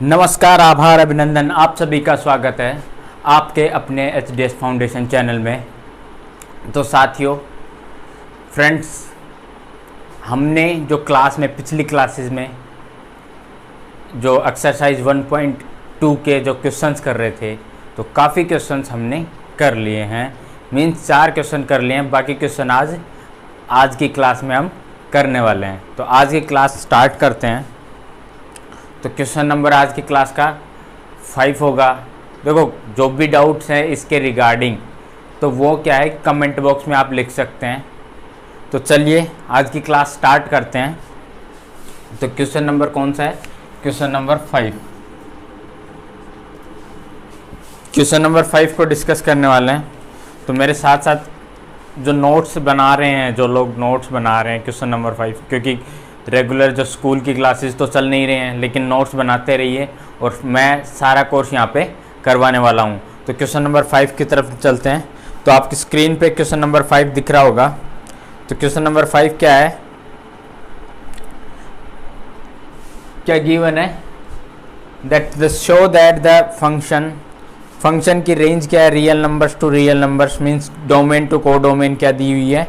नमस्कार, आभार, अभिनंदन, आप सभी का स्वागत है आपके अपने HDS फाउंडेशन चैनल में। तो साथियों, फ्रेंड्स, हमने जो क्लास में पिछली क्लासेस में जो एक्सरसाइज 1.2 के जो क्वेश्चंस कर रहे थे, तो काफ़ी क्वेश्चंस हमने कर लिए हैं। मीन्स 4 क्वेश्चन कर लिए हैं, बाकी क्वेश्चन आज की क्लास में हम करने वाले हैं। तो आज की क्लास स्टार्ट करते हैं। तो क्वेश्चन नंबर आज की क्लास का 5 होगा। देखो, जो भी डाउट्स हैं इसके रिगार्डिंग, तो वो क्या है, कमेंट बॉक्स में आप लिख सकते हैं। तो चलिए आज की क्लास स्टार्ट करते हैं। तो क्वेश्चन नंबर कौन सा है? Question number 5। क्वेश्चन नंबर 5 को डिस्कस करने वाले हैं। तो मेरे साथ साथ जो नोट्स बना रहे हैं, जो लोग नोट्स बना रहे हैं क्वेश्चन नंबर 5, क्योंकि रेगुलर जो स्कूल की क्लासेस तो चल नहीं रहे हैं, लेकिन नोट्स बनाते रहिए और मैं सारा कोर्स यहाँ पे करवाने वाला हूँ। तो क्वेश्चन नंबर 5 की तरफ चलते हैं। तो आपकी स्क्रीन पे क्वेश्चन नंबर 5 दिख रहा होगा। तो क्वेश्चन नंबर 5 क्या है, क्या गिवन है? That the show that the function की रेंज क्या है? Real numbers to real numbers, means domain to codomain क्या दी हुई है?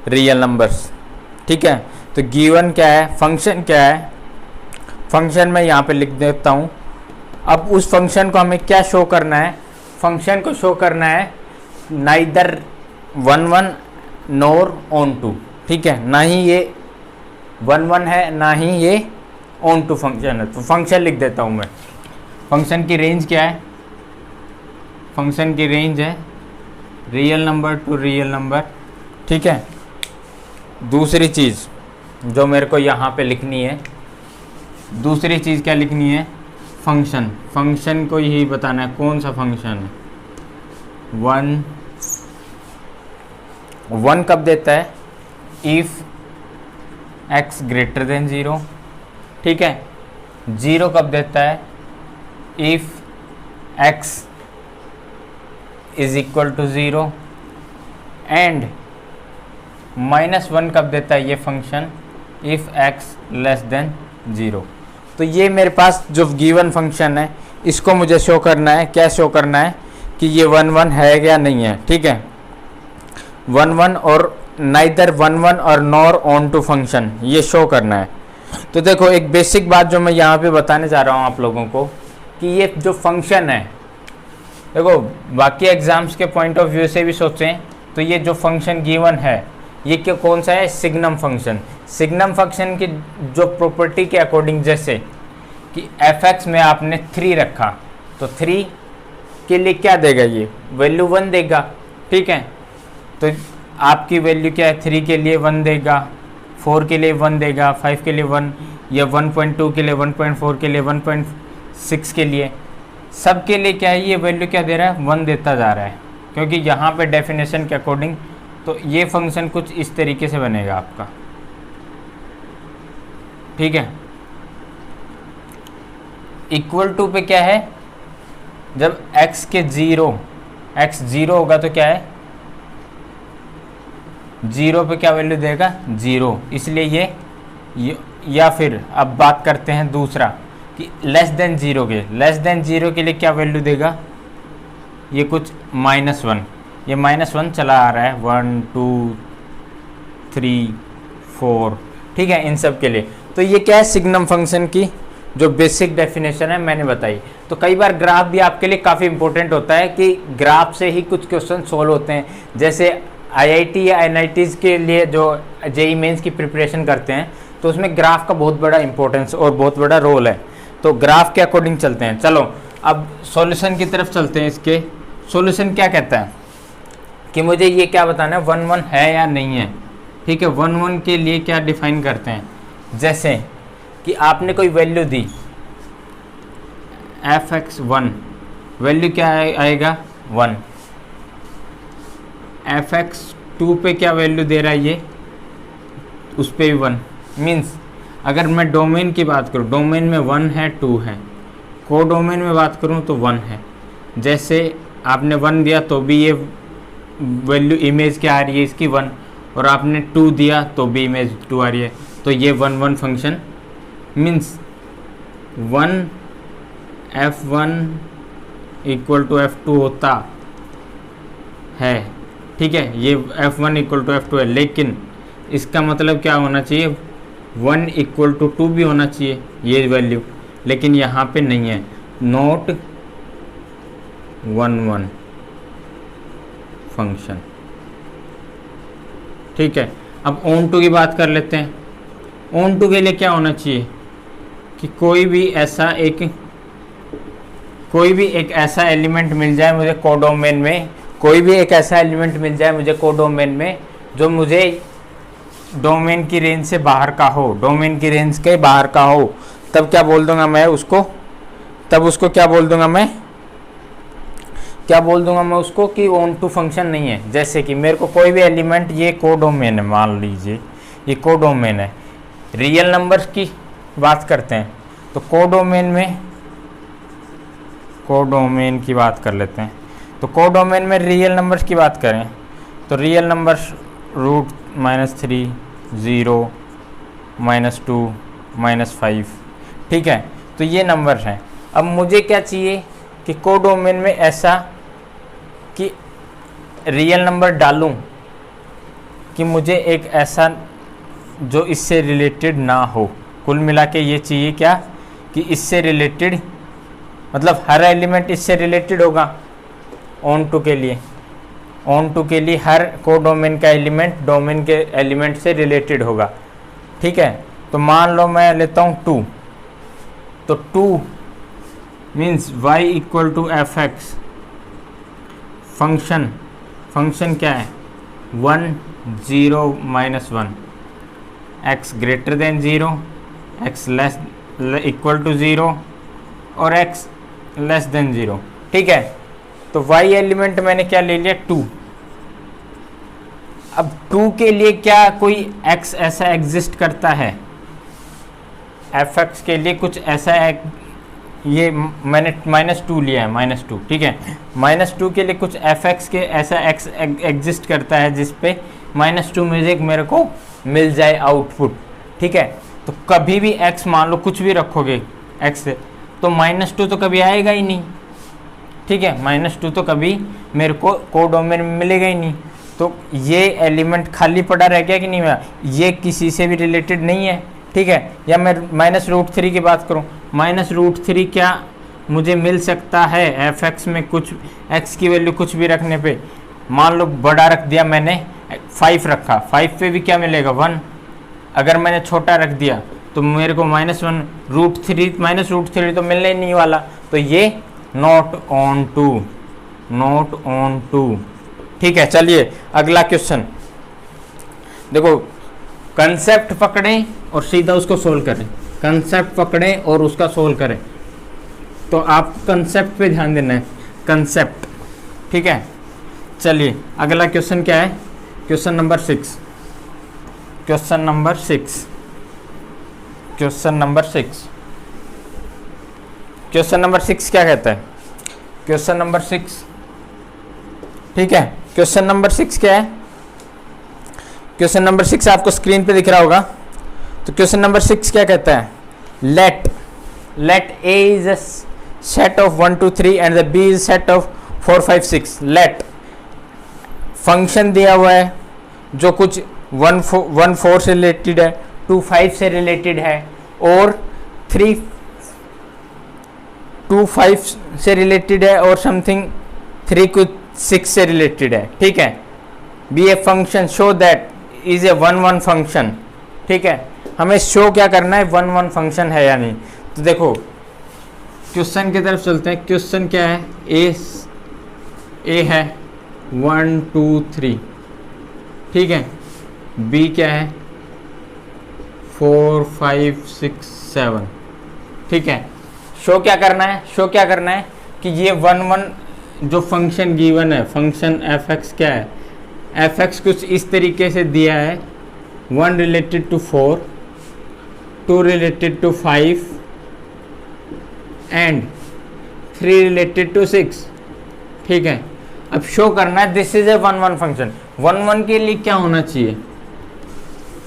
Real numbers. ठीक है। तो गिवन क्या है, फंक्शन क्या है? फंक्शन मैं यहाँ पे लिख देता हूँ। अब उस फंक्शन को हमें क्या शो करना है? फंक्शन को शो करना है नाइदर 1 नोर ऑन टू। ठीक है, ना ही ये 1 है, ना ही ये ऑन टू फंक्शन है। तो फंक्शन लिख देता हूँ मैं। फंक्शन की रेंज क्या है? फंक्शन की रेंज है real number two real number. ठीक है। दूसरी चीज़ जो मेरे को यहाँ पे लिखनी है, दूसरी चीज़ क्या लिखनी है? फंक्शन को यही बताना है कौन सा फंक्शन है। 1 कब देता है? If x greater than 0। ठीक है। 0 कब देता है? If x is equal to 0। And -1 कब देता है ये function? If x less than 0। तो ये मेरे पास जो गिवन फंक्शन है, इसको मुझे शो करना है। क्या शो करना है कि ये 1 है या नहीं है। ठीक है, 1 और नाइदर 1 और नॉर ऑन टू फंक्शन, ये शो करना है। तो देखो, एक बेसिक बात जो मैं यहाँ पे बताने जा रहा हूँ आप लोगों को, कि ये जो फंक्शन है, देखो बाकी एग्जाम्स के पॉइंट ऑफ व्यू से भी सोचें तो ये जो फंक्शन गिवन है, ये क्या कौन सा है? Signum function. सिग्नम फंक्शन की जो प्रॉपर्टी के अकॉर्डिंग, जैसे कि f(x) में आपने 3 रखा, तो 3 के लिए क्या देगा? ये वैल्यू 1 देगा। ठीक है। तो आपकी वैल्यू क्या है? 3 के लिए 1 देगा, 4 के लिए 1 देगा, 5 के लिए 1, या 1.2 के लिए, 1.4 के लिए, 1.6 के लिए, सब के लिए क्या है? ये वैल्यू क्या दे रहा है? 1 देता जा रहा है। क्योंकि यहाँ पे डेफिनेशन के अकॉर्डिंग तो ये फंक्शन कुछ इस तरीके से बनेगा आपका। ठीक है। इक्वल टू पे क्या है? जब x के 0 होगा तो क्या है? 0 पे क्या वैल्यू देगा? 0। इसलिए ये या फिर अब बात करते हैं दूसरा, कि लेस देन 0 के, लेस देन 0 के लिए क्या वैल्यू देगा? ये कुछ -1, ये -1 चला आ रहा है, 1 2 3 4। ठीक है, इन सब के लिए। तो ये क्या है? सिग्नम फंक्शन की जो बेसिक डेफिनेशन है मैंने बताई। तो कई बार ग्राफ भी आपके लिए काफ़ी इंपॉर्टेंट होता है, कि ग्राफ से ही कुछ क्वेश्चन सोल्व होते हैं। जैसे IIT या NITs के लिए जो JEE मेंस की प्रिपरेशन करते हैं, तो उसमें ग्राफ का बहुत बड़ा इंपॉर्टेंस और बहुत बड़ा रोल है। तो ग्राफ के अकॉर्डिंग चलते हैं। चलो अब सॉल्यूशन की तरफ चलते हैं। इसके सॉल्यूशन क्या कहता है कि मुझे ये क्या बताना है, 1 है या नहीं है। ठीक है, 1 के लिए क्या डिफाइन करते हैं? जैसे कि आपने कोई वैल्यू दी, f(x)(1), वैल्यू क्या आएगा? 1। f(x)(2) पे क्या वैल्यू दे रहा है ये? उस पे भी 1। मीन्स अगर मैं डोमेन की बात करूँ, डोमेन में 1 है, 2 है। को डोमेन में बात करूँ तो 1 है। जैसे आपने 1 दिया तो भी ये वैल्यू इमेज क्या आ रही है इसकी? 1। और आपने 2 दिया तो भी इमेज 2 आ रही है। तो ये 1 1 function means F1 equal to F2 होता है, ठीक है, ये F1 इक्वल टू F2 है, लेकिन इसका मतलब क्या होना चाहिए, 1 इक्वल टू 2 भी होना चाहिए ये वैल्यू, लेकिन यहाँ पे नहीं है, नॉट 1 फंक्शन। ठीक है, अब ऑन टू की बात कर लेते हैं। ऑन टू के लिए क्या होना चाहिए कि कोई भी एक ऐसा एलिमेंट मिल जाए मुझे कोडोमेन में, कोई भी एक ऐसा एलिमेंट मिल जाए मुझे कोडोमेन में जो मुझे डोमेन की रेंज से बाहर का हो, डोमेन की रेंज के बाहर का हो, तब क्या बोल दूंगा मैं उसको, तब उसको क्या बोल दूंगा मैं उसको कि ऑन टू फंक्शन नहीं है। जैसे कि मेरे को कोई भी एलिमेंट, ये कोडोमेन है, मान लीजिए ये कोडोमेन है, रियल नंबर्स की बात करते हैं तो कोडोमेन की बात कर लेते हैं। तो कोडोमेन में रियल नंबर्स की बात करें तो रियल नंबर्स √-3, 0, -2, -5, ठीक है, तो ये नंबर्स हैं। अब मुझे क्या चाहिए कि कोडोमेन में ऐसा कि रियल नंबर डालूं कि मुझे एक ऐसा जो इससे रिलेटेड ना हो। कुल मिला के ये चाहिए क्या कि इससे रिलेटेड, मतलब हर एलिमेंट इससे रिलेटेड होगा ऑन टू के लिए, हर कोडोमेन का एलिमेंट डोमेन के एलिमेंट से रिलेटेड होगा। ठीक है, तो मान लो मैं लेता हूँ 2, तो 2 means y equal to fx, function क्या है 1, 0, -1, x greater than 0, x less equal to 0 और x लेस देन 0। ठीक है, तो y एलिमेंट मैंने क्या ले लिया 2। अब 2 के लिए क्या कोई x ऐसा एग्जिस्ट करता है, fx के लिए कुछ ऐसा ये मैंने -2 लिया है, -2, ठीक है, -2 के लिए कुछ fx के ऐसा x एग्जिस्ट करता है जिस पे -2 म्यूजिक मेरे को मिल जाए आउटपुट। ठीक है, तो कभी भी x मान लो कुछ भी रखोगे x से, तो -2 तो कभी आएगा ही नहीं। ठीक है, -2 तो कभी मेरे को कोडोमेन में मिलेगा ही नहीं। तो ये एलिमेंट खाली पड़ा रह गया कि नहीं हुआ, ये किसी से भी रिलेटेड नहीं है। ठीक है, या मैं -√3 की बात करूं, -√3 क्या मुझे मिल सकता है fx में, कुछ x की वैल्यू कुछ भी रखने पे, मान लो बड़ा रख दिया मैंने 5 रखा, 5 पे भी क्या मिलेगा 1। अगर मैंने छोटा रख दिया तो मेरे को -√3 तो मिलने ही नहीं वाला। तो ये नॉट ऑन टू। ठीक है, चलिए अगला क्वेश्चन देखो, कंसेप्ट पकड़ें और सीधा उसको सोल्व करें, कंसेप्ट पकड़ें और उसका सोल्व करें। तो आप कंसेप्ट पे ध्यान देना है, कंसेप्ट। ठीक है, चलिए अगला क्वेश्चन क्या है, क्वेश्चन नंबर 6। क्वेश्चन नंबर 6 क्या कहता है, क्वेश्चन नंबर 6, ठीक है, क्वेश्चन नंबर 6 क्या है, क्वेश्चन नंबर 6 आपको स्क्रीन पे दिख रहा होगा। तो क्वेश्चन नंबर 6 क्या कहता है, let a is a set of 1, 2, 3 and the b is set of 4, 5, 6। Let function दिया हुआ है जो कुछ 1, 4 से रिलेटेड है, 2, 5 से रिलेटेड है और 3, 2, 5 से रिलेटेड है और समथिंग 3 कुछ 6 से रिलेटेड है। ठीक है, be a function show that is a 1, function. ठीक है, हमें शो क्या करना है, 1, फंक्शन है या नहीं। तो देखो क्वेश्चन की तरफ चलते हैं। क्वेश्चन क्या है, ए है 1, 2, 3, ठीक है, बी क्या है 4, 5, 6, 7। ठीक है, शो क्या करना है कि ये 1, जो फंक्शन गिवन है, फंक्शन fx क्या है, fx कुछ इस तरीके से दिया है, 1 related to 4, 2 related to 5 and 3 related to 6। ठीक है, अब शो करना है दिस इज ए 1, फंक्शन। 1 के लिए क्या होना चाहिए,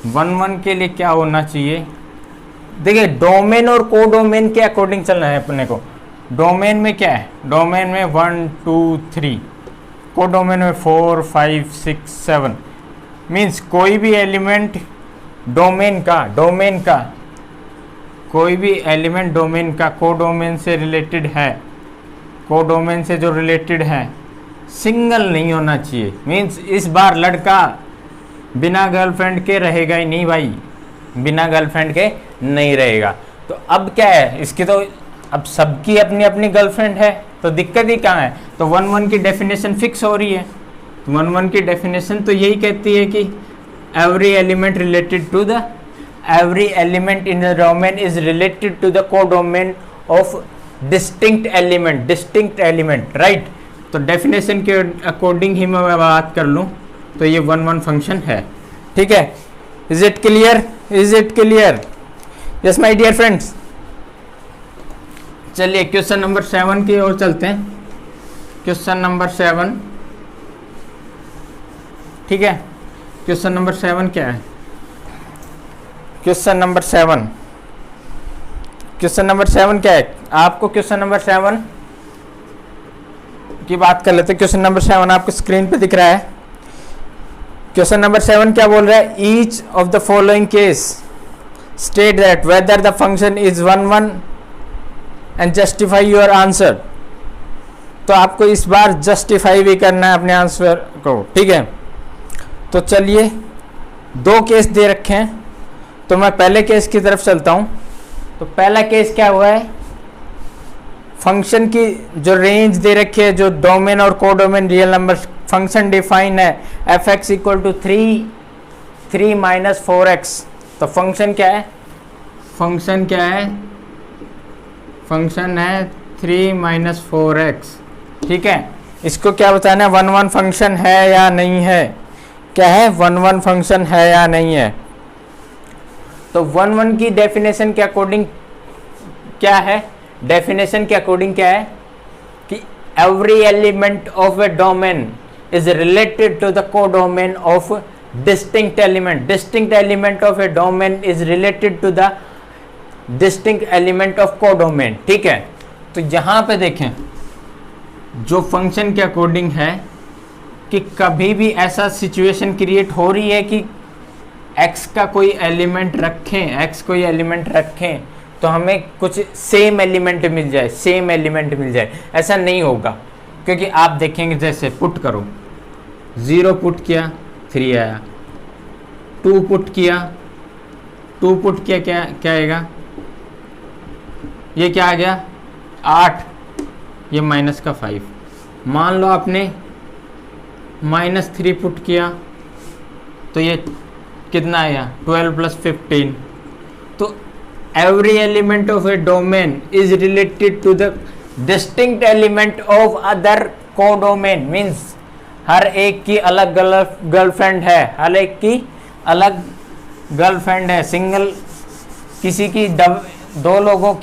1 के लिए क्या होना चाहिए देखिए डोमेन और कोडोमेन के अकॉर्डिंग चलना है अपने को। डोमेन में क्या है, डोमेन में 1 2 3, कोडोमेन में 4 5 6 7। मीन्स कोई भी एलिमेंट डोमेन का कोई भी एलिमेंट डोमेन का कोडोमेन से रिलेटेड है, कोडोमेन से जो रिलेटेड है सिंगल नहीं होना चाहिए। मीन्स इस बार लड़का बिना गर्लफ्रेंड के रहेगा ही नहीं भाई, बिना गर्लफ्रेंड के नहीं रहेगा। तो अब क्या है इसकी, तो अब सबकी अपनी अपनी गर्लफ्रेंड है, तो दिक्कत ही कहाँ है। तो 1 1 की डेफिनेशन फिक्स हो रही है। तो 1 1 की डेफिनेशन तो यही कहती है कि every element related to the every element in the domain is related to the codomain of distinct element, right। तो डेफिनेशन के अकॉर्डिंग ही मैं बात कर लूँ तो ये 1 1 फंक्शन है, ठीक है। Is it clear? Yes my dear friends. चलिए क्वेश्चन नंबर 7 की ओर चलते हैं। क्वेश्चन नंबर 7, ठीक है। क्वेश्चन नंबर 7 क्या है? क्वेश्चन नंबर 7 क्या है? आपको क्वेश्चन नंबर 7 की बात कर लेते हैं। क्वेश्चन नंबर 7 आपको स्क्रीन पे दिख रहा है। क्वेश्चन नंबर 7 क्या बोल रहा है? Each of the following case state that whether the function is 1 1 and justify your answer. तो आपको इस बार जस्टिफाई भी करना है अपने आंसर को, ठीक है। तो चलिए 2 केस दे रखे हैं, तो मैं पहले केस की तरफ चलता हूं। तो पहला केस क्या हुआ है? फंक्शन की जो रेंज दे रखी है, जो डोमेन और codomain real number function define है f x equal to 3 minus 4x। तो फंक्शन क्या है? फंक्शन है 3 माइनस 4x, ठीक है। इसको क्या बताना है? 1 1 फंक्शन है या नहीं है? क्या है? 1 1 फंक्शन है या नहीं है? तो 1 1 की डेफिनेशन के अकॉर्डिंग क्या है? डेफिनेशन के अकॉर्डिंग क्या है कि every element of a domain is related to the codomain of distinct element of a domain is related to the distinct element of codomain, ठीक है। तो यहां पे देखें जो फंक्शन के अकॉर्डिंग है कि कभी भी ऐसा सिचुएशन क्रिएट हो रही है कि x का कोई एलिमेंट रखें तो हमें कुछ सेम एलिमेंट मिल जाए, ऐसा नहीं होगा। क्योंकि आप देखेंगे जैसे पुट करो, 0 पुट किया 3 आया, 2 पुट किया क्या आएगा? ये क्या आ गया? 8, ये माइनस का 5। मान लो आपने -3 पुट किया तो ये कितना आया? 12 + 15। तो every element of a domain is related to the distinct element of other codomain. Means हर एक की अलग गर्लफ्रेंड है, सिंगल किसी की दो लोगों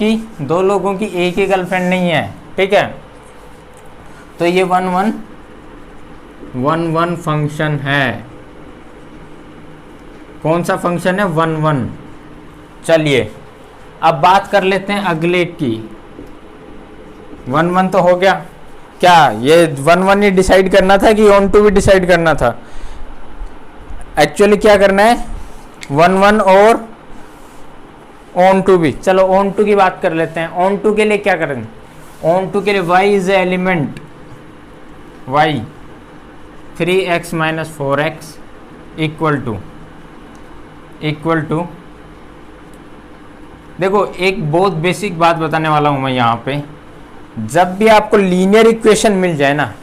की एक ही गर्लफ्रेंड नहीं है, ठीक है। तो ये 1 1 फंक्शन है। कौन सा फंक्शन है? 1 1। चलिए अब बात कर लेते हैं अगले की। 1 1 तो हो गया। क्या ये 1 1 ही डिसाइड करना था कि ऑन टू भी डिसाइड करना था? एक्चुअली क्या करना है? 1 1 और ऑन टू भी। चलो ऑन टू की बात कर लेते हैं। ऑन टू के लिए क्या करेंगे? ऑन टू के लिए y is element, y 3x - 4x equal to देखो एक बहुत बेसिक बात बताने वाला हूं मैं यहाँ पे। जब भी आपको लीनियर इक्वेशन मिल जाए ना,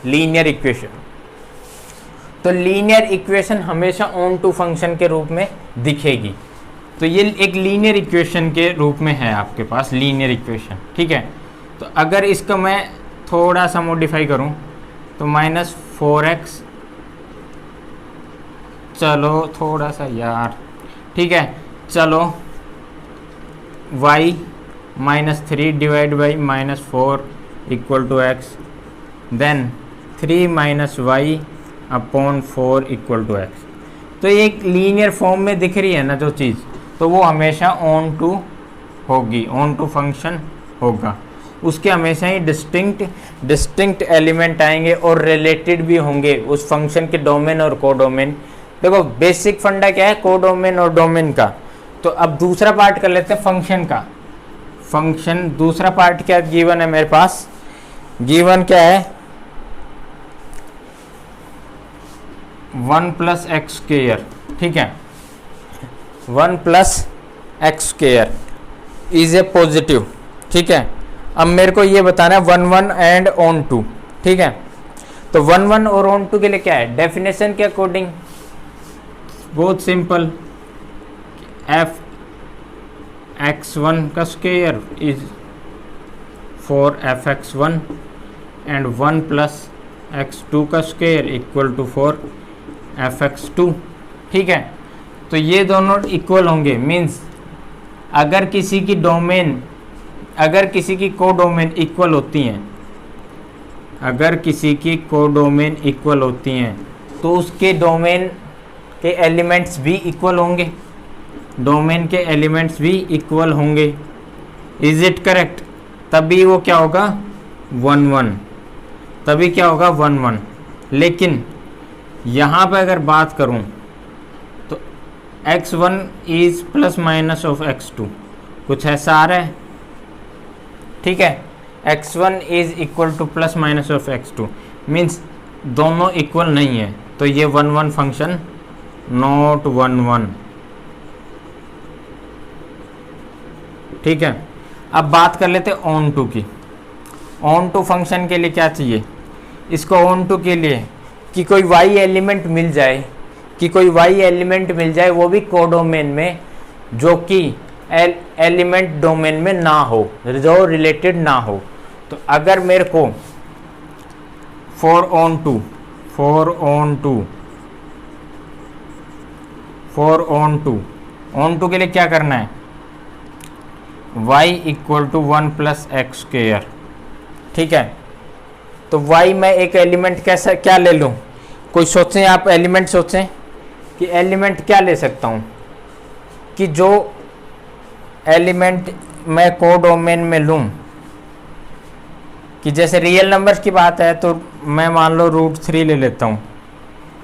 तो लीनियर इक्वेशन हमेशा ऑन टू फंक्शन के रूप में दिखेगी। तो ये एक लीनियर इक्वेशन के रूप में है आपके पास, लीनियर इक्वेशन, ठीक है। तो अगर इसका मैं थोड़ा सा मॉडिफाई करूं तो -4x, चलो थोड़ा सा यार, ठीक है। चलो y -3 divide by -4 equal to x, then 3 - y upon 4 equal to x। तो ये एक लीनियर फॉर्म में दिख रही है ना जो चीज़, तो वो हमेशा ऑन टू होगी, ऑन टू फंक्शन होगा, उसके हमेशा ही डिस्टिंक्ट एलिमेंट आएंगे और रिलेटेड भी होंगे उस फंक्शन के डोमेन और कोडोमेन। देखो बेसिक फंडा क्या है कोडोमेन और डोमेन का। तो अब दूसरा पार्ट कर लेते हैं फंक्शन का। फंक्शन दूसरा पार्ट क्या गिवन है मेरे पास, गिवन क्या है 1 प्लस एक्स स्क्वायर, ठीक है 1 plus X square is a positive, ठीक है। अब मेरे को ये बताना है 1 1 एंड ऑन टू, ठीक है। तो 1 1 और ऑन टू के लिए क्या है डेफिनेशन के अकॉर्डिंग बहुत सिंपल, एफ x1 का square is 4f(x1) and 1 plus x2 का स्क्वायर इक्वल टू 4f(x2), ठीक है। तो ये दोनों इक्वल होंगे, मीन्स अगर किसी की डोमेन, अगर किसी की कोडोमेन इक्वल होती हैं, अगर किसी की कोडोमेन इक्वल होती हैं तो उसके डोमेन के एलिमेंट्स भी इक्वल होंगे, डोमेन के एलिमेंट्स भी इक्वल होंगे। Is it correct? तभी वो क्या होगा 1 1, तभी क्या होगा 1 1। लेकिन यहाँ पे अगर बात करूँ तो x1 is plus minus of x2, कुछ ऐसा आ रहा है, ठीक है। x1 is equal two plus minus of x2 means दोनों इक्वल नहीं है, तो ये 1 1 फंक्शन नॉट 1 1, ठीक है। अब बात कर लेते हैं ऑन टू की। ऑन टू फंक्शन के लिए क्या चाहिए इसको, ऑन टू के लिए कि कोई y एलिमेंट मिल जाए, कि कोई y एलिमेंट मिल जाए वो भी कोडोमेन में, जो कि एलिमेंट डोमेन में ना हो, जो रिलेटेड ना हो। तो अगर मेरे को 4 ऑन टू के लिए क्या करना है y equal to 1 plus X square, ठीक है। तो y मैं एक एलिमेंट कैसा क्या ले लूँ, कोई सोचें आप एलिमेंट सोचें कि एलिमेंट क्या ले सकता हूँ, कि जो एलिमेंट मैं कोडोमेन में लूँ, कि जैसे रियल नंबर्स की बात है तो मैं मान लो √3 ले लेता हूँ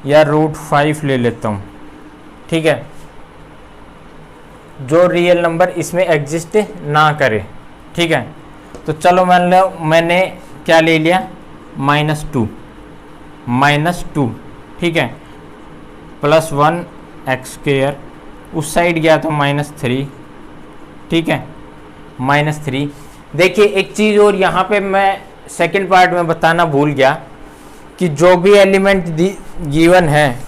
या √5 ले लेता हूँ, ठीक है, जो रियल नंबर इसमें एग्जिस्ट ना करे, ठीक है। तो चलो मान लो मैंने क्या ले लिया -2, ठीक है, प्लस 1 एक्स स्क्वायर, उस साइड गया तो -3, ठीक है, -3। देखिए एक चीज़ और यहाँ पे मैं सेकंड पार्ट में बताना भूल गया कि जो भी एलिमेंट गिवन है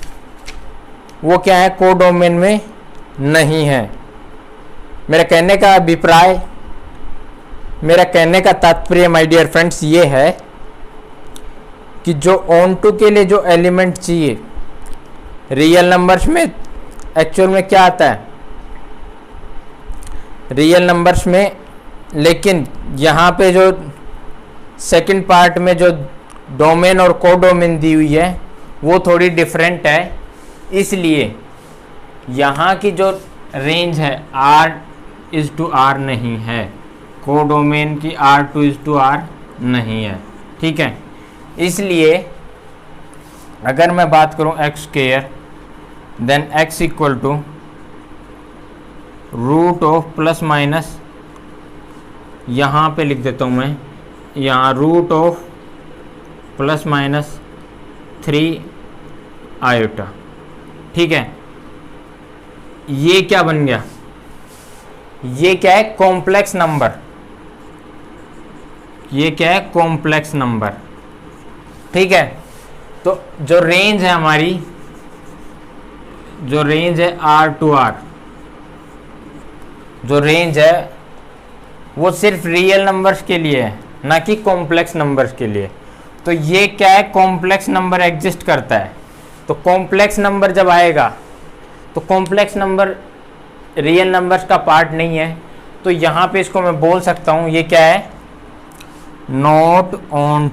वो क्या है कोडोमेन में नहीं है। मेरा कहने का अभिप्राय, मेरा कहने का तात्पर्य माय डियर फ्रेंड्स ये है कि जो ऑन टू के लिए जो एलिमेंट चाहिए रियल नंबर्स में, एक्चुअल में क्या आता है रियल नंबर्स में, लेकिन यहाँ पे जो सेकंड पार्ट में जो डोमेन और कोडोमेन दी हुई है वो थोड़ी डिफरेंट है। इसलिए यहाँ की जो रेंज है R/R नहीं है, कोडोमेन की R/R नहीं है, ठीक है। इसलिए अगर मैं बात करूं x square, then x equal to root of plus minus, यहाँ पे लिख देता हूँ मैं, यहाँ root of plus minus 3 iota, ठीक है। ये क्या बन गया, ये क्या है कॉम्प्लेक्स नंबर, ये क्या है कॉम्प्लेक्स नंबर, ठीक है। तो जो रेंज है हमारी, जो रेंज है R/R, जो रेंज है वो सिर्फ रियल नंबर्स के लिए है, ना कि कॉम्प्लेक्स नंबर्स के लिए। तो ये क्या है कॉम्प्लेक्स नंबर एग्जिस्ट करता है। तो कॉम्प्लेक्स नंबर जब आएगा तो कॉम्प्लेक्स नंबर रियल नंबर्स का पार्ट नहीं है, तो यहाँ पे इसको मैं बोल सकता हूँ ये क्या है नॉट ऑन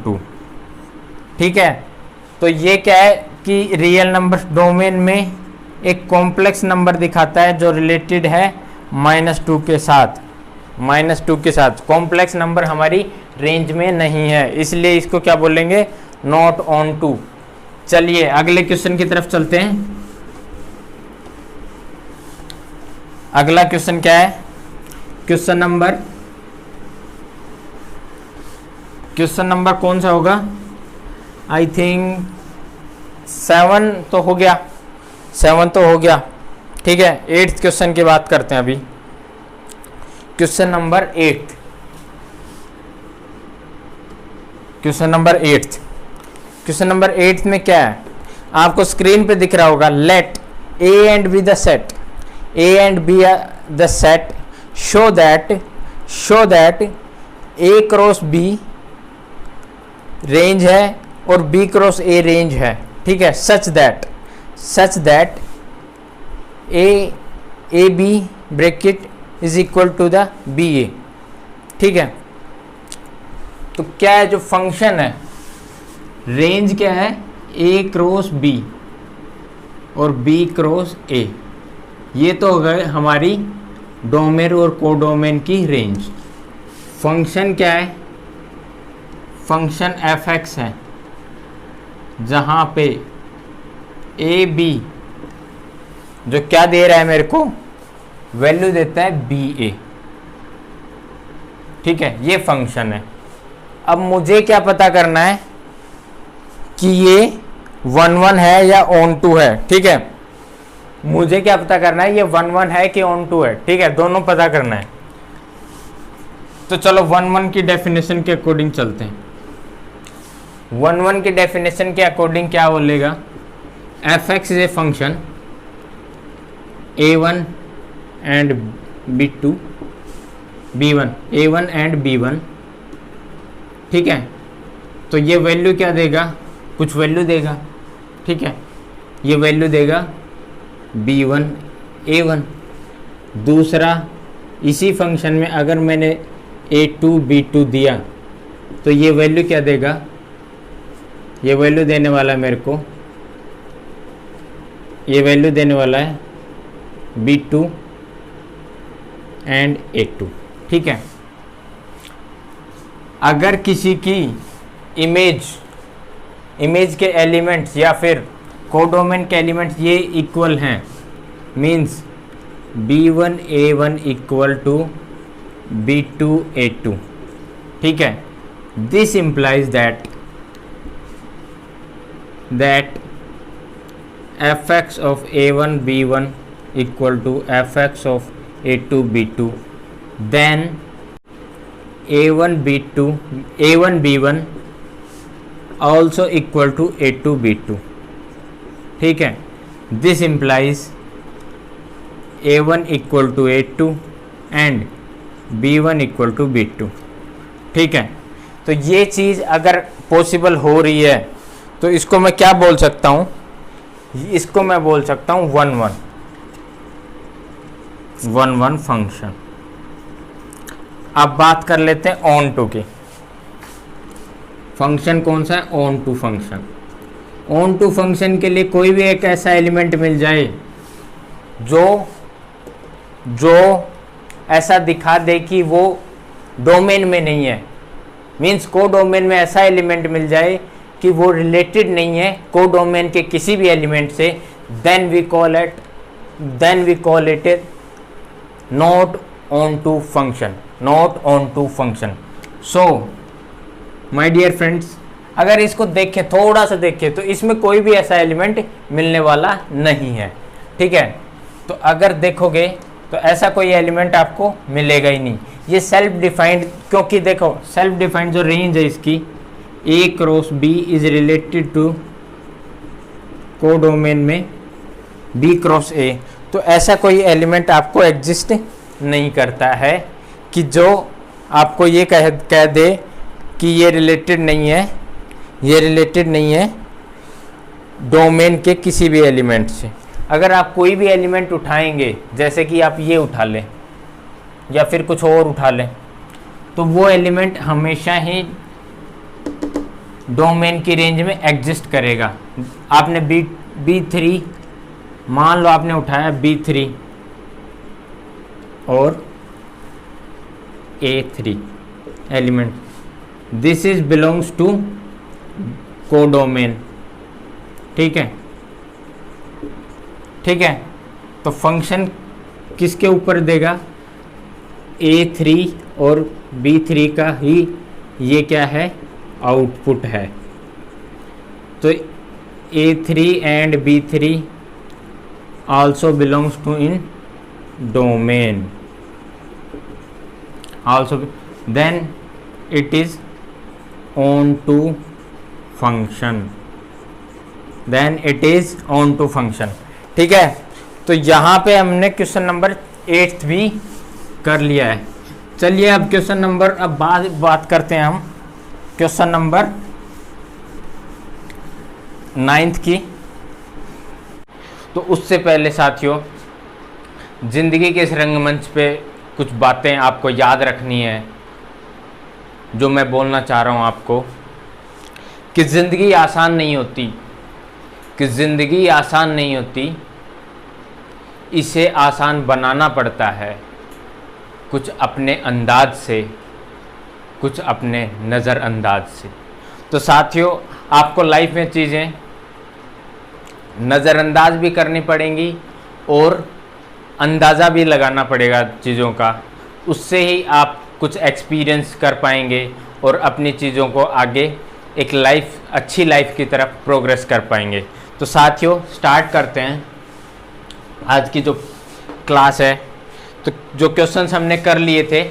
टू, ठीक है। तो ये क्या है कि रियल नंबर डोमेन में एक कॉम्प्लेक्स नंबर दिखाता है जो रिलेटेड है -2 के साथ, -2 के साथ कॉम्प्लेक्स नंबर हमारी रेंज में नहीं है, इसलिए इसको क्या बोलेंगे, नॉट ऑन टू। चलिए अगले क्वेश्चन की तरफ चलते हैं। अगला क्वेश्चन क्या है, क्वेश्चन नंबर कौन सा होगा, आई थिंक 7 तो हो गया, 7 तो हो गया, ठीक है। 8th क्वेश्चन की बात करते हैं अभी। क्वेश्चन नंबर 8, क्वेश्चन नंबर 8 में क्या है, आपको स्क्रीन पे दिख रहा होगा, let A and B the set, A and B are the set, show that A cross B range है और B क्रॉस A रेंज है, ठीक है। Such that A B bracket is equal to the B A, ठीक है। तो क्या है जो फंक्शन है, रेंज क्या है, A क्रॉस B और B क्रॉस A, ये तो हो गए हमारी डोमेन और कोडोमेन की रेंज। फंक्शन क्या है, फंक्शन एफ एक्स है, जहाँ पे ए बी जो क्या दे रहा है मेरे को, वैल्यू देता है बी ए, ठीक है, ये फंक्शन है। अब मुझे क्या पता करना है कि ये 1 1 है या ऑन टू है, ठीक है। मुझे क्या पता करना है, ये 1 1 है कि ऑन टू है, ठीक है, दोनों पता करना है। तो चलो 1 1 की डेफिनेशन के अकॉर्डिंग चलते हैं। 1 1 की डेफिनेशन के अकॉर्डिंग क्या बोलेगा, F x is a function a1 and b2 b1, a1 and b1, ठीक है। तो ये वैल्यू क्या देगा, कुछ वैल्यू देगा, ठीक है, ये वैल्यू देगा b1 a1। दूसरा, इसी फंक्शन में अगर मैंने a2 b2 दिया तो ये वैल्यू क्या देगा, ये वैल्यू देने वाला है मेरे को, ये वैल्यू देने वाला है b2 एंड a2, ठीक है। अगर किसी की इमेज के एलिमेंट्स या फिर कोडोमेन के एलिमेंट्स ये इक्वल हैं, means b1 a1 equal to b2 a2, ठीक है। This implies that f x of a1 b1 equal to f x of a2 b2, then a1 b1 also equal to a2 b2, ठीक है। This implies a1 equal to a2 and b1 equal to b2, ठीक है। तो ये चीज़ अगर possible हो रही है तो इसको मैं क्या बोल सकता हूँ, इसको मैं बोल सकता हूँ 1 1 फंक्शन। अब बात कर लेते हैं ऑन टू की। फंक्शन कौन सा है, onto function. Onto function के लिए कोई भी एक ऐसा एलिमेंट मिल जाए जो ऐसा दिखा दे कि वो डोमेन में नहीं है, मीन्स को डोमेन में ऐसा एलिमेंट मिल जाए कि वो रिलेटेड नहीं है को डोमेन के किसी भी एलिमेंट से, then we call it not onto function. So my dear friends, अगर इसको देखें, थोड़ा सा देखें, तो इसमें कोई भी ऐसा एलिमेंट मिलने वाला नहीं है, ठीक है। तो अगर देखोगे तो ऐसा कोई एलिमेंट आपको मिलेगा ही नहीं। ये सेल्फ डिफाइंड, क्योंकि देखो सेल्फ डिफाइंड जो रेंज है इसकी A cross B is related to codomain में B क्रॉस A, तो ऐसा कोई एलिमेंट आपको एग्जिस्ट नहीं करता है कि जो आपको ये कह दे कि ये रिलेटेड नहीं है डोमेन के किसी भी एलिमेंट से। अगर आप कोई भी एलिमेंट उठाएंगे, जैसे कि आप ये उठा लें या फिर कुछ और उठा लें, तो वो एलिमेंट हमेशा ही डोमेन की रेंज में एग्जिस्ट करेगा। आपने B3 मान लो, आपने उठाया B3, और A3 element, this is belongs to codomain. ठीक है, ठीक है। तो फंक्शन किसके ऊपर देगा? A3 और B3 का ही ये क्या है? आउटपुट है। तो A3 and B3 also belongs to in domain also, then it is on to function, then it is on to function। ठीक है, तो यहाँ पे हमने क्वेश्चन नंबर 8 भी कर लिया है। चलिए अब क्वेश्चन नंबर, अब बात करते हैं हम क्वेश्चन नंबर 9 की। तो उससे पहले साथियों, ज़िंदगी के इस रंगमंच पे कुछ बातें आपको याद रखनी है जो मैं बोलना चाह रहा हूँ आपको, कि ज़िंदगी आसान नहीं होती, कि ज़िंदगी आसान नहीं होती, इसे आसान बनाना पड़ता है, कुछ अपने अंदाज से, कुछ अपने नज़रअंदाज से। तो साथियों, आपको लाइफ में चीज़ें नज़रअंदाज भी करनी पड़ेंगी और अंदाज़ा भी लगाना पड़ेगा चीज़ों का, उससे ही आप कुछ एक्सपीरियंस कर पाएंगे और अपनी चीज़ों को आगे एक लाइफ, अच्छी लाइफ की तरफ प्रोग्रेस कर पाएंगे। तो साथियों, स्टार्ट करते हैं आज की जो क्लास है। तो जो क्वेश्चंस हमने कर लिए थे,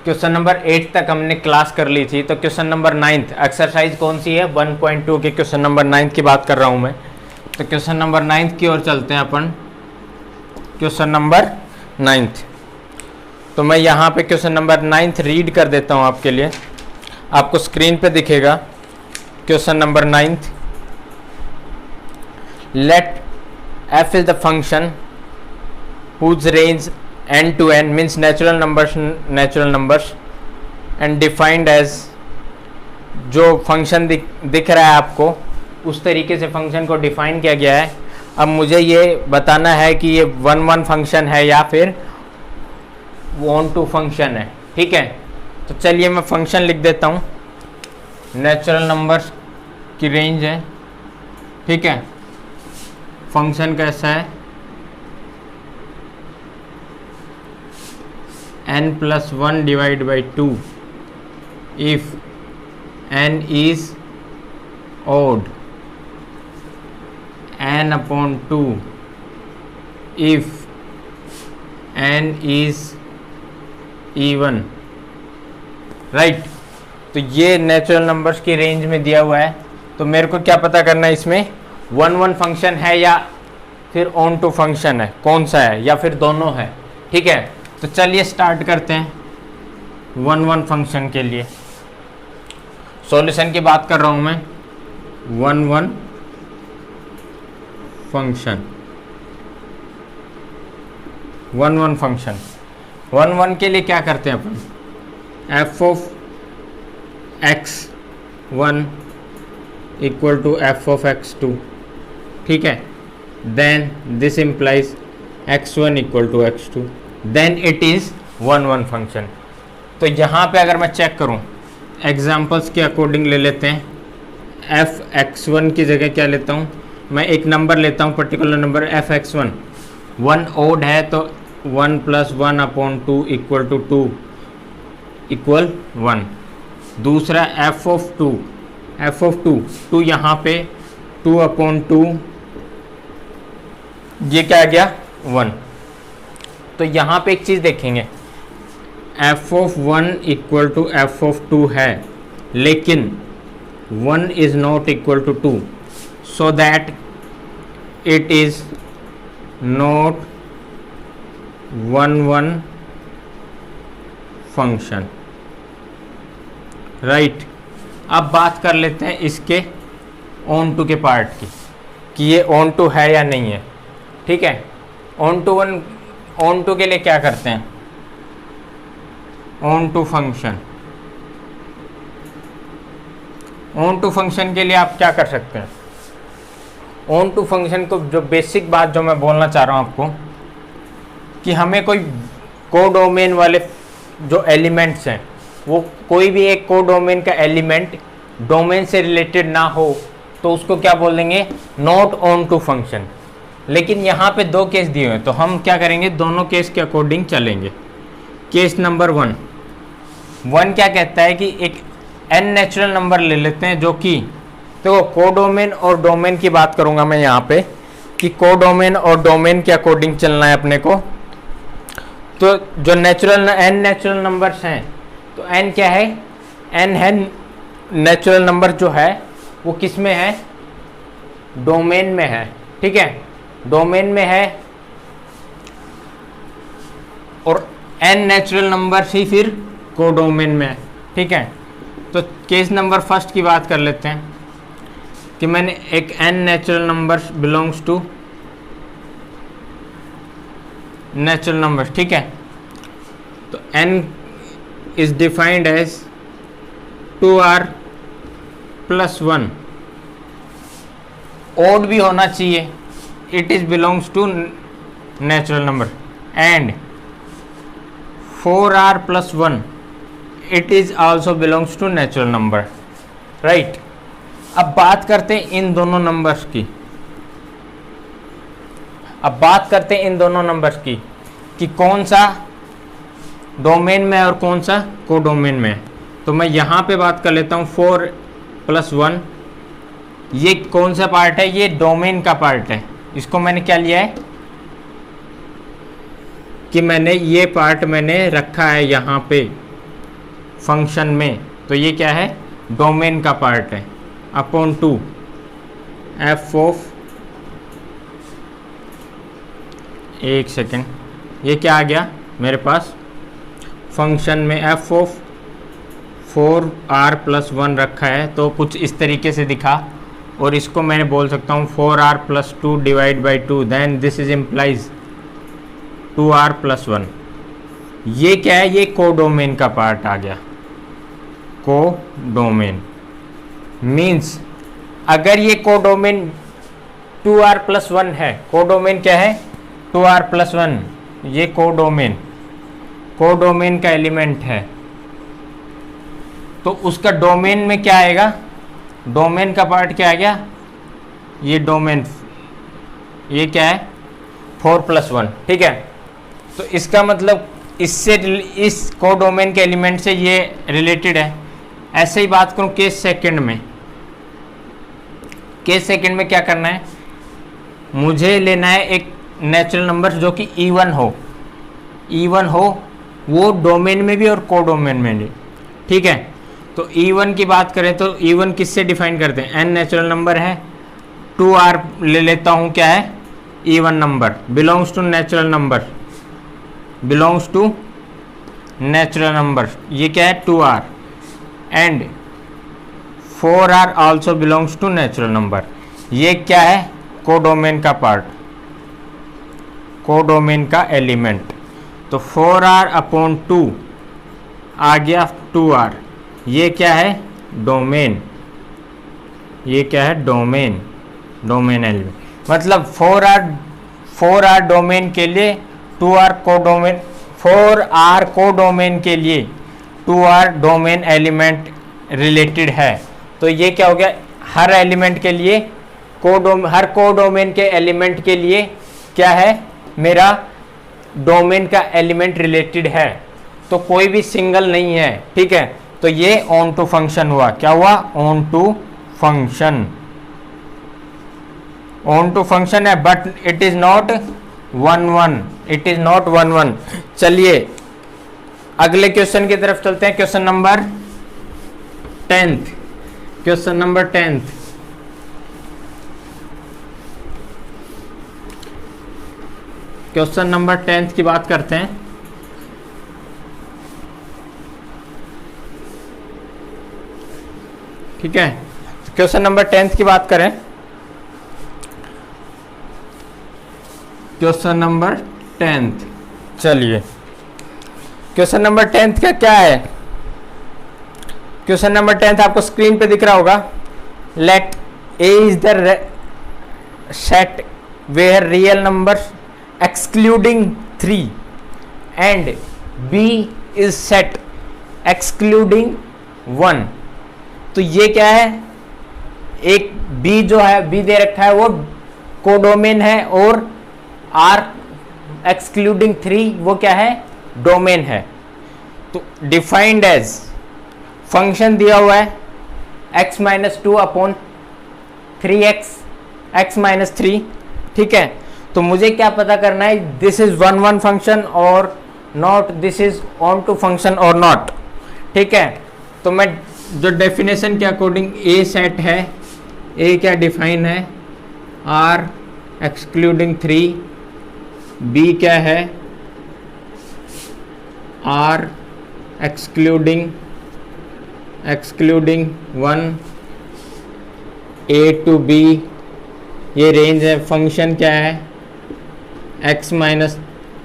क्वेश्चन नंबर 8 तक हमने क्लास कर ली थी। तो क्वेश्चन नंबर 9 एक्सरसाइज कौन सी है? 1.2 के क्वेश्चन नंबर 9 की बात कर रहा हूँ मैं। तो क्वेश्चन नंबर 9 की ओर चलते हैं अपन। क्वेश्चन नंबर 9, तो मैं यहाँ पे क्वेश्चन नंबर 9 रीड कर देता हूँ आपके लिए, आपको स्क्रीन पे दिखेगा। Question number 9, let f is the function whose range n to n means natural numbers and defined as, जो फंक्शन दिख रहा है आपको उस तरीके से फंक्शन को डिफाइन किया गया है। अब मुझे ये बताना है कि ये 1 फंक्शन है या फिर ऑन टू फंक्शन है। ठीक है, तो चलिए मैं फंक्शन लिख देता हूँ। नेचुरल नंबर्स की रेंज है। ठीक है, फंक्शन कैसा है? n+1 divide by 2 if n is odd, n/2 if n is even, right. तो ये नेचुरल नंबर्स की रेंज में दिया हुआ है। तो मेरे को क्या पता करना है, इसमें 1 फंक्शन है या फिर ऑन टू फंक्शन है, कौन सा है, या फिर दोनों है। ठीक है, तो चलिए स्टार्ट करते हैं 1 फंक्शन के लिए। सॉल्यूशन की बात कर रहा हूं मैं। 1 फंक्शन, 1 फंक्शन, 1 के लिए क्या करते हैं अपन? f(x1) इक्वल टू f(x2), ठीक है। देन this implies x1 equal to x2, then it is 1 function. तो यहाँ पे अगर मैं चेक करूँ, एग्जाम्पल्स के अकॉर्डिंग ले लेते हैं। f(x1) की जगह क्या लेता हूँ मैं? एक नंबर लेता हूँ, पर्टिकुलर नंबर f(x1). 1 ओड है तो 1 + 1/2 इक्वल टू 2 इक्वल 1। दूसरा f(2), 2 यहाँ पे 2/2, ये क्या आ गया? 1। तो यहाँ पे एक चीज़ देखेंगे, f(1) इक्वल टू f(2) है, लेकिन 1 is not equal to 2, so that it is not 1 function, right. अब बात कर लेते हैं इसके ऑन टू के पार्ट की, कि ये ऑन टू है या नहीं है। ठीक है, ऑन टू के लिए क्या करते हैं? Onto function, onto function के लिए आप क्या कर सकते हैं? ऑन टू फंक्शन को जो बेसिक बात जो मैं बोलना चाह रहा हूँ आपको, कि हमें कोई कोडोमेन वाले जो एलिमेंट्स हैं वो कोई भी एक कोडोमेन का एलिमेंट डोमेन से रिलेटेड ना हो तो उसको क्या बोल देंगे, नॉट ऑन टू फंक्शन। लेकिन यहाँ पे दो केस दिए हुए हैं तो हम क्या करेंगे, दोनों केस के अकॉर्डिंग चलेंगे। केस नंबर वन क्या कहता है कि एक n नेचुरल नंबर ले लेते हैं जो कि तो कोडोमेन और डोमेन की बात करूंगा मैं यहाँ पे कि कोडोमेन और डोमेन के अकॉर्डिंग चलना है अपने को। तो जो n नेचुरल नंबर्स हैं तो n क्या है, n है नेचुरल नंबर जो है वो किस में है, डोमेन में है। ठीक है, डोमेन में है और n नेचुरल नंबर ही फिर कोडोमेन में है। ठीक है, तो केस नंबर फर्स्ट की बात कर लेते हैं कि मैंने एक n natural number belongs to natural number. ठीक है, तो n is defined as 2r + 1, odd भी होना चाहिए, it is belongs to natural number, and 4r + 1 it is also belongs to natural number. Right, अब बात करते हैं इन दोनों नंबर्स की, कि कौन सा डोमेन में है और कौन सा कोडोमेन में है। तो मैं यहाँ पे बात कर लेता हूँ 4 + 1, ये कौन सा पार्ट है, ये डोमेन का पार्ट है। इसको मैंने क्या लिया है कि मैंने ये पार्ट मैंने रखा है यहाँ पे फंक्शन में, तो ये क्या है, डोमेन का पार्ट है, अपॉन 2 f ऑफ, एक सेकेंड, ये क्या आ गया मेरे पास फंक्शन में f ऑफ 4r + 1 रखा है, तो कुछ इस तरीके से दिखा। और इसको मैंने बोल सकता हूँ 4r + 2 / 2, then this is implies 2r + 1। ये क्या है, ये कोडोमेन का पार्ट आ गया। कोडोमेन मीन्स अगर ये कोडोमेन 2r + 1 है, कोडोमेन क्या है 2r + 1, ये कोडोमेन का एलिमेंट है, तो उसका डोमेन में क्या आएगा, डोमेन का पार्ट क्या आ गया, ये डोमेन, ये क्या है 4 + 1। ठीक है, तो इसका मतलब इससे, इस कोडोमेन के एलिमेंट से ये रिलेटेड है। ऐसे ही बात करूं केस सेकंड में, केस सेकंड में क्या करना है, मुझे लेना है एक नेचुरल नंबर जो कि इवन हो, वो डोमेन में भी और कोडोमेन में भी। ठीक है, तो E1 की बात करें तो E1 किससे डिफाइन करते हैं, n नेचुरल नंबर है, 2r ले लेता हूँ, क्या है E1 number, belongs to natural number, ये क्या है 2r, and 4r also belongs to natural number. ये क्या है, कोडोमेन का पार्ट, कोडोमेन का एलिमेंट। तो 4r अपॉन 2 आ गया 2r, ये क्या है डोमेन, ये क्या है डोमेन एलिमेंट। मतलब 4r डोमेन के लिए 2r कोडोमेन, 4r कोडोमेन के लिए 2r डोमेन एलिमेंट रिलेटेड है। तो ये क्या हो गया, हर एलिमेंट के लिए हर कोडोमेन के एलिमेंट के लिए क्या है, मेरा डोमेन का एलिमेंट रिलेटेड है, तो कोई भी सिंगल नहीं है। ठीक है, तो ये ऑन टू फंक्शन हुआ, क्या हुआ, ऑन टू फंक्शन है, बट इट इज नॉट 1-1, चलिए अगले क्वेश्चन की तरफ चलते हैं। Question number 10th, question number 10th की बात करते हैं। ठीक है, क्वेश्चन नंबर 10th की बात करें, क्वेश्चन नंबर 10th, चलिए क्वेश्चन नंबर 10th का क्या है, क्वेश्चन नंबर 10th आपको स्क्रीन पे दिख रहा होगा। Let A is the set where real number excluding 3 and b is set excluding 1, तो ये क्या है, एक b जो है b दे रखा है वो कोडोमेन है और r एक्सक्लूडिंग 3 वो क्या है, डोमेन है। तो डिफाइंड एज फंक्शन दिया हुआ है x minus 2 upon 3x x minus 3, ठीक है। तो मुझे क्या पता करना है, दिस इज 1 फंक्शन और not, this is onto function और नॉट, ठीक है। तो मैं जो डेफिनेशन के अकॉर्डिंग ए सेट है, ए क्या डिफाइन है, आर एक्सक्लूडिंग 3, बी क्या है, R excluding 1, A to B, ये रेंज है। फंक्शन क्या है, x minus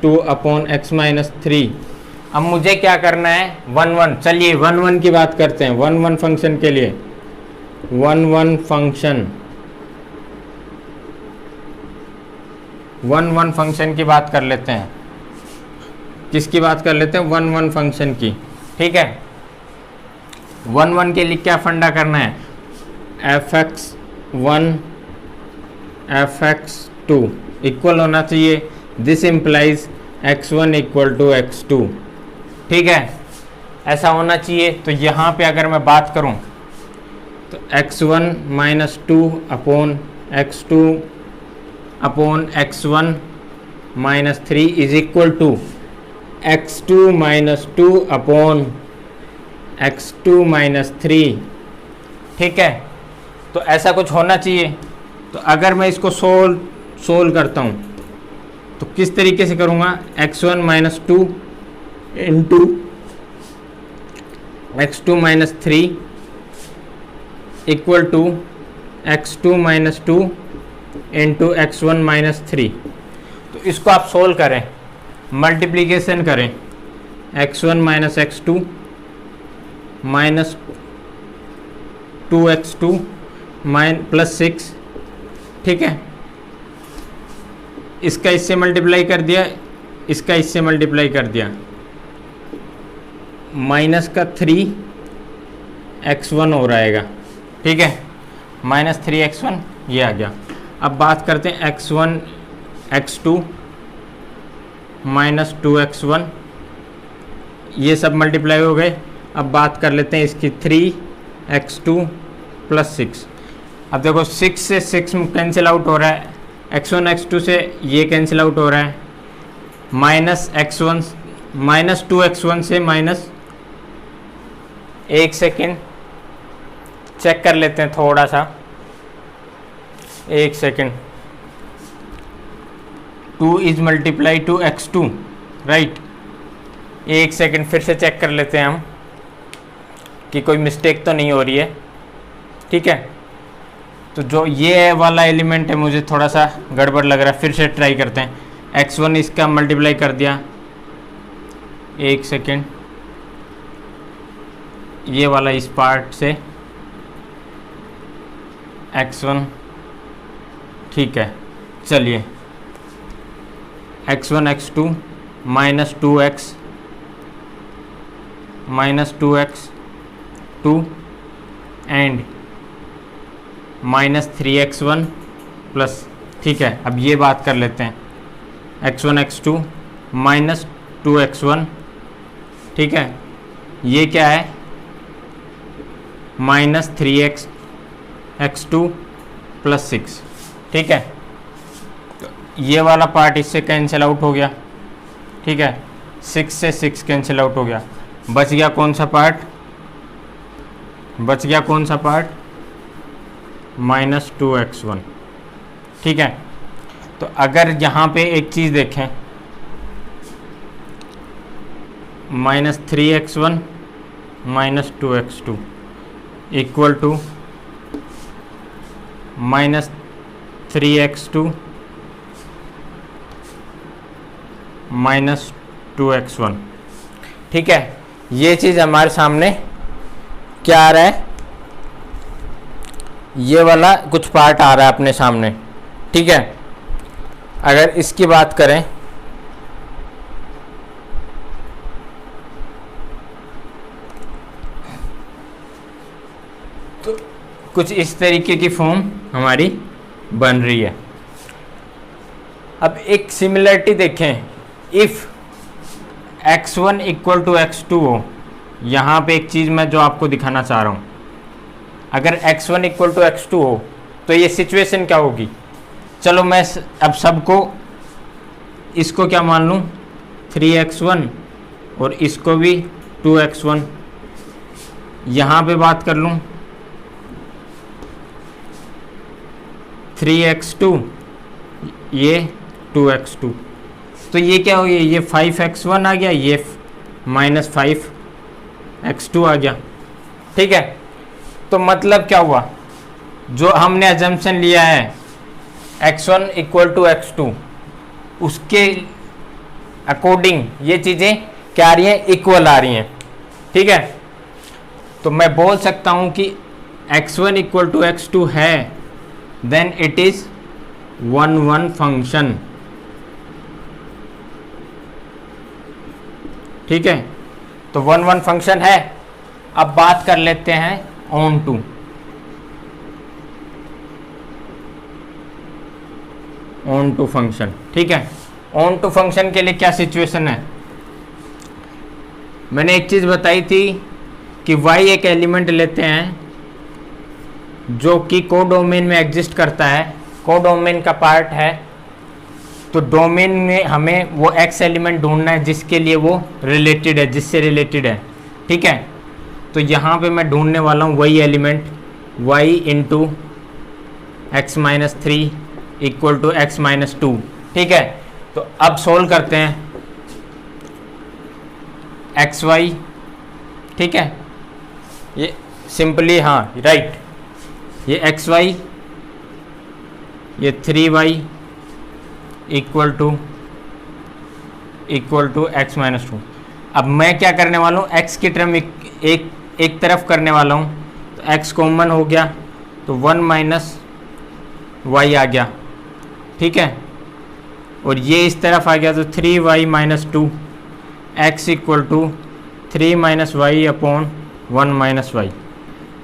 2 upon x minus 3। अब मुझे क्या करना है, 1 चलिए 1 की बात करते हैं। 1 फंक्शन के लिए 1 फंक्शन 1 फंक्शन की बात कर लेते हैं। किसकी बात कर लेते हैं, 1 फंक्शन की, ठीक है। 1 के लिए क्या फंडा करना है, fx1 fx2 इक्वल होना चाहिए, this implies x1 equal to x2, ठीक है, ऐसा होना चाहिए। तो यहाँ पे अगर मैं बात करूँ तो x1 minus 2 upon x2 upon x1 minus 3 is equal to x2 minus 2 upon x2 minus 3, ठीक है। तो ऐसा कुछ होना चाहिए। तो अगर मैं इसको सोल्व करता हूँ तो किस तरीके से करूँगा, x1 minus 2 into x2 minus 3 equal to x2 minus 2 into x1 minus 3। तो इसको आप सोल्व करें, मल्टीप्लीकेशन करें, x1 minus x2 minus 2x2 plus 6, ठीक है। इसका इससे मल्टीप्लाई कर दिया, इसका इससे मल्टीप्लाई कर दिया, माइनस का 3x1 हो रहेगा, ठीक है, माइनस 3x1 ये आ गया। अब बात करते हैं x1 x2 माइनस 2x1, ये सब मल्टीप्लाई हो गए। अब बात कर लेते हैं इसकी 3x2 प्लस 6। अब देखो 6 से 6 कैंसिल आउट हो रहा है, x1 x2 से ये कैंसिल आउट हो रहा है, माइनस x1 माइनस 2x1 से माइनस, एक सेकेंड चेक कर लेते हैं थोड़ा सा, एक second. 2 is multiply two x2, right. एक सेकेंड फिर से चेक कर लेते हैं हम कि कोई मिस्टेक तो नहीं हो रही है, ठीक है। तो जो ये वाला एलिमेंट है मुझे थोड़ा सा गड़बड़ लग रहा है, फिर से ट्राई करते हैं। x1 इसका मल्टीप्लाई कर दिया, एक सेकेंड, ये वाला इस पार्ट से x1, ठीक है। चलिए x1 x2 minus 2x minus 2x2 and minus 3x1 plus, ठीक है। अब ये बात कर लेते हैं, x1 x2 माइनस 2x1, ठीक है, ये क्या है, माइनस 3x2 प्लस 6, ठीक है। तो ये वाला पार्ट इससे कैंसिल आउट हो गया, ठीक है, 6 से 6 कैंसिल आउट हो गया। बच गया कौन सा पार्ट, बच गया कौन सा पार्ट, माइनस 2x1, ठीक है। तो अगर यहाँ पे एक चीज़ देखें, minus 3x1 minus 2x2 equal to minus 3x2 minus 2x1, ठीक है। ये चीज़ हमारे सामने क्या आ रहा है, ये वाला कुछ पार्ट आ रहा है अपने सामने, ठीक है। अगर इसकी बात करें तो कुछ इस तरीके की फॉर्म हमारी बन रही है। अब एक सिमिलरिटी देखें, if x1 equal to x2 हो, यहाँ पे एक चीज़ मैं जो आपको दिखाना चाह रहा हूँ, अगर x1 इक्वल टू x2 हो तो ये सिचुएशन क्या होगी। चलो मैं अब सबको, इसको क्या मान लूँ 3x1 और इसको भी 2x1, यहाँ पे बात कर लूँ 3x2 ये 2x2, तो ये क्या हो गया, ये 5x1 आ गया, ये -5x2 आ गया। ठीक है, तो मतलब क्या हुआ, जो हमने अजम्पशन लिया है x1 इक्वल टू x2 उसके अकॉर्डिंग ये चीज़ें क्या आ रही हैं, इक्वल आ रही हैं। ठीक है, तो मैं बोल सकता हूँ कि x1 इक्वल टू x2 है, देन इट इज 1 फंक्शन। ठीक है, तो 1 फंक्शन है। अब बात कर लेते हैं ऑन टू फंक्शन। ठीक है, ऑन टू फंक्शन के लिए क्या सिचुएशन है, मैंने एक चीज़ बताई थी कि y एक एलिमेंट लेते हैं जो कि कोडोमेन में एग्जिस्ट करता है, कोडोमेन का पार्ट है, तो डोमेन में हमें वो x एलिमेंट ढूंढना है जिसके लिए वो रिलेटेड है, जिससे रिलेटेड है। ठीक है, तो यहाँ पे मैं ढूंढने वाला हूँ वही element y into x minus 3 equal to x minus 2। ठीक है, तो अब सोल्व करते हैं एक्स वाई। ठीक है, ये सिंपली, हाँ राइट, ये एक्स वाई, ये 3y equal to x minus 2। अब मैं क्या करने वाला हूँ, x की टर्म एक तरफ करने वाला हूँ, तो x कॉमन हो गया तो 1 माइनस वाई आ गया। ठीक है, और ये इस तरफ आ गया तो 3y minus 2 x equal to 3 minus y upon 1 minus y.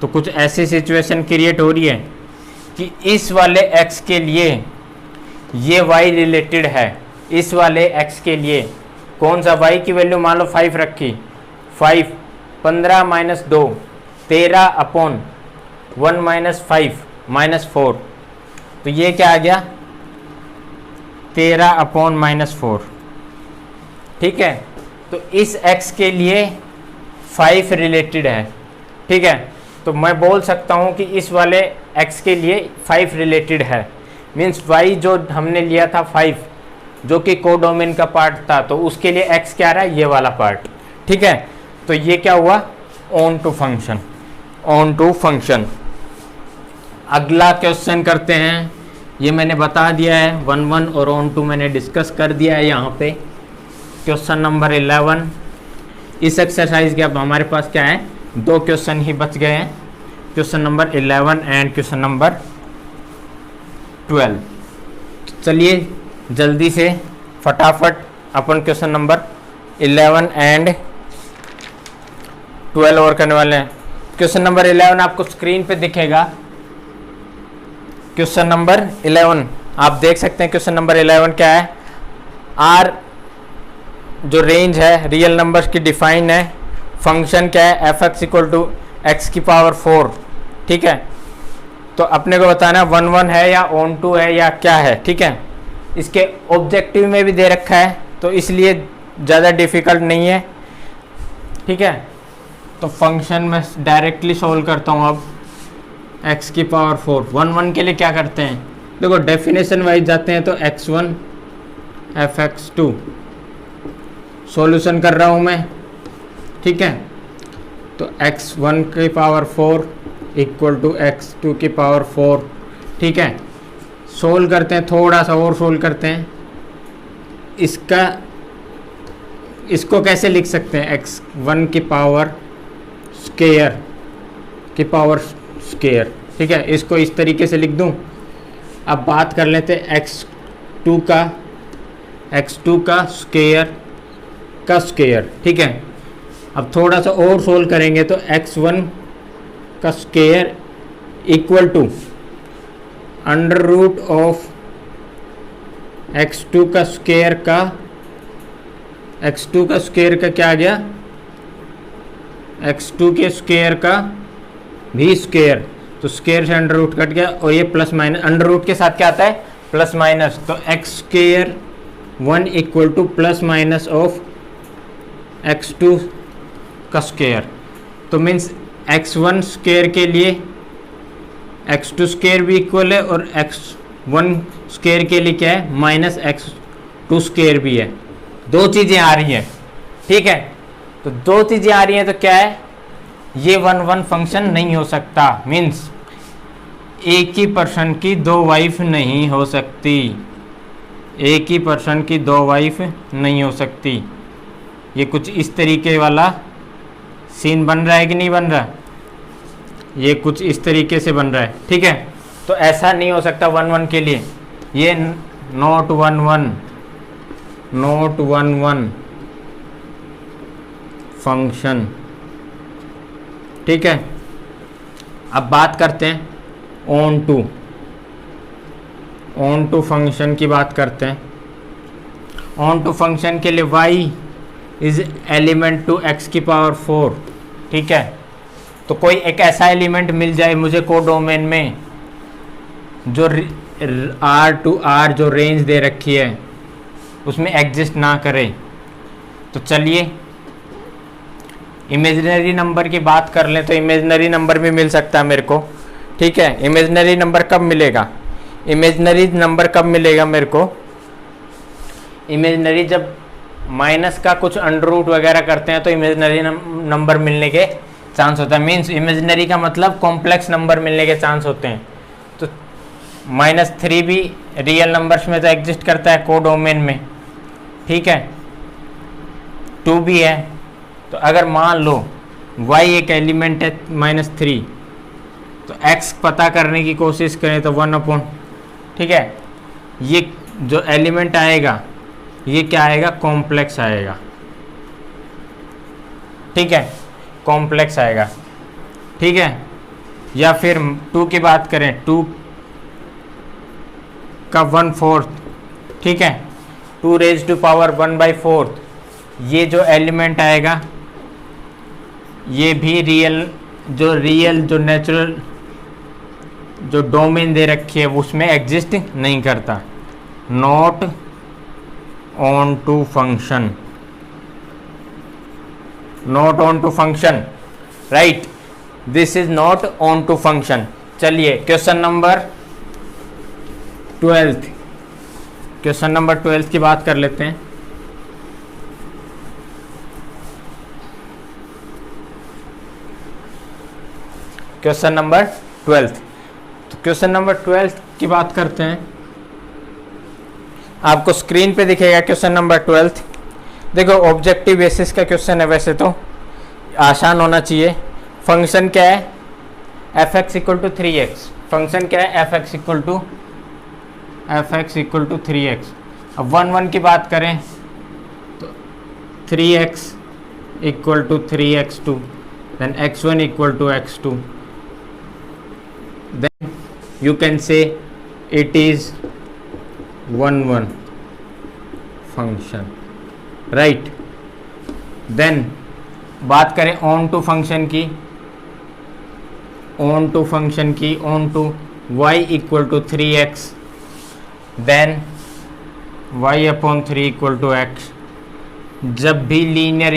तो कुछ ऐसी सिचुएशन क्रिएट हो रही है कि इस वाले x के लिए ये y रिलेटेड है, इस वाले x के लिए कौन सा, y की वैल्यू मान लो 5 रखी, 5 15 माइनस 2 13 अपॉन 1 माइनस 5 माइनस 4, तो ये क्या आ गया 13 अपॉन माइनस 4। ठीक है, तो इस x के लिए 5 रिलेटेड है। ठीक है, तो मैं बोल सकता हूँ कि इस वाले x के लिए 5 रिलेटेड है, मीन्स y जो हमने लिया था 5 जो कि कोडोमेन का पार्ट था, तो उसके लिए x क्या रहा है, ये वाला पार्ट। ठीक है, तो ये क्या हुआ, ऑन टू फंक्शन। अगला क्वेश्चन करते हैं, ये मैंने बता दिया है 1 और ऑन टू मैंने डिस्कस कर दिया है यहाँ पे। क्वेश्चन नंबर 11, इस एक्सरसाइज के अब हमारे पास क्या है, 2 क्वेश्चन ही बच गए हैं, question number 11 and question number 12। चलिए जल्दी से फटाफट अपन क्वेश्चन नंबर 11 एंड 12 और करने वाले हैं। क्वेश्चन नंबर 11 आपको स्क्रीन पे दिखेगा। क्वेश्चन नंबर 11 आप देख सकते हैं, क्वेश्चन नंबर 11 क्या है, आर जो रेंज है रियल नंबर्स की डिफाइन है, फंक्शन क्या है f x equal to x की पावर 4। ठीक है, तो अपने को बताना 1 है या ऑन टू है या क्या है। ठीक है, इसके ऑब्जेक्टिव में भी दे रखा है तो इसलिए ज़्यादा डिफिकल्ट नहीं है। ठीक है, तो फंक्शन में डायरेक्टली सॉल्व करता हूँ। अब x की पावर 4, 1 के लिए क्या करते हैं, देखो डेफिनेशन वाइज जाते हैं, तो x1 fx2 सॉल्यूशन कर रहा हूँ मैं। ठीक है, तो x1 की पावर 4 इक्वल टू x2 की पावर 4। ठीक है, सोल्व करते हैं, थोड़ा सा और सोल्व करते हैं। इसको कैसे लिख सकते हैं, x1 की पावर स्क्वायर की पावर स्क्वायर। ठीक है, इसको इस तरीके से लिख दूं। अब बात कर लेते हैं x2 का स्क्वायर। ठीक है, अब थोड़ा सा और सोल्व करेंगे तो x1 का square equal to under root of x2 का स्क्वायर का x2 का स्क्वायर का क्या आ गया, x2 के स्क्वायर का भी स्क्वायर, तो स्क्वायर से अंडर रूट कट गया और ये प्लस माइनस, अंडर रूट के साथ क्या आता है प्लस माइनस, तो x square 1 equal two plus minus of x2 का स्क्वायर, तो मीन्स x1 स्क्वायर के लिए x2 स्क्वायर भी इक्वल है और x1 स्क्वायर के लिए क्या है माइनस x2 स्क्वायर भी है। दो चीज़ें आ रही हैं, ठीक है, तो दो चीज़ें आ रही हैं तो क्या है, ये 1 1 फंक्शन नहीं हो सकता, मीन्स एक ही पर्सन की दो वाइफ नहीं हो सकती, एक ही पर्सन की दो वाइफ नहीं हो सकती। ये कुछ इस तरीके वाला सीन बन रहा है कि नहीं बन रहा, ये कुछ इस तरीके से बन रहा है, ठीक है, तो ऐसा नहीं हो सकता 1 1 के लिए, ये नॉट 1 1 फंक्शन, ठीक है। अब बात करते हैं ऑन टू फंक्शन की बात करते हैं। ऑन टू फंक्शन के लिए y is element to x की पावर 4, ठीक है, तो कोई एक ऐसा एलिमेंट मिल जाए मुझे कोडोमेन में जो r टू r जो रेंज दे रखी है उसमें एग्जिस्ट ना करे, तो चलिए इमेजिनरी नंबर की बात कर लें, तो इमेजिनरी नंबर भी मिल सकता है मेरे को, ठीक है। इमेजिनरी नंबर कब मिलेगा, इमेजिनरी नंबर कब मिलेगा मेरे को, इमेजिनरी जब माइनस का कुछ अंडर रूट वगैरह करते हैं तो इमेजिनरी नंबर मिलने के चांस होता है, मीन्स इमेजिनरी का मतलब कॉम्प्लेक्स नंबर मिलने के चांस होते हैं। तो -3 भी रियल नंबर्स में तो एग्जिस्ट करता है कोडोमेन में, ठीक है, 2 भी है, तो अगर मान लो y एक एलिमेंट है -3, तो x पता करने की कोशिश करें तो 1/, ठीक है, ये जो एलिमेंट आएगा ये क्या आएगा कॉम्प्लेक्स आएगा, ठीक है, कॉम्प्लेक्स आएगा, ठीक है। या फिर 2 की बात करें, 2 का 1/4, ठीक है, 2 रेज़ टू पावर 1/4, ये जो एलिमेंट आएगा ये भी रियल जो नेचुरल जो डोमेन दे रखी है उसमें एग्जिस्ट नहीं करता, not onto function, not onto function, right, this is not onto function. चलिए क्वेश्चन नंबर 12, क्वेश्चन नंबर 12 की बात कर लेते हैं। क्वेश्चन नंबर 12, तो क्वेश्चन नंबर 12 की बात करते हैं, आपको स्क्रीन पे दिखेगा क्वेश्चन नंबर 12। देखो ऑब्जेक्टिव बेसिस का क्वेश्चन है, वैसे तो आसान होना चाहिए। फंक्शन क्या है f(x = 3x), फंक्शन क्या है f(x = 3x). अब 1 1 की बात करें तो 3x = 3x2, then x1 = x2, then you can say it is 1 1 function, right. Then बात करें ऑन टू फंक्शन की, onto y = 3x, then y/3 = x। जब भी लीनियर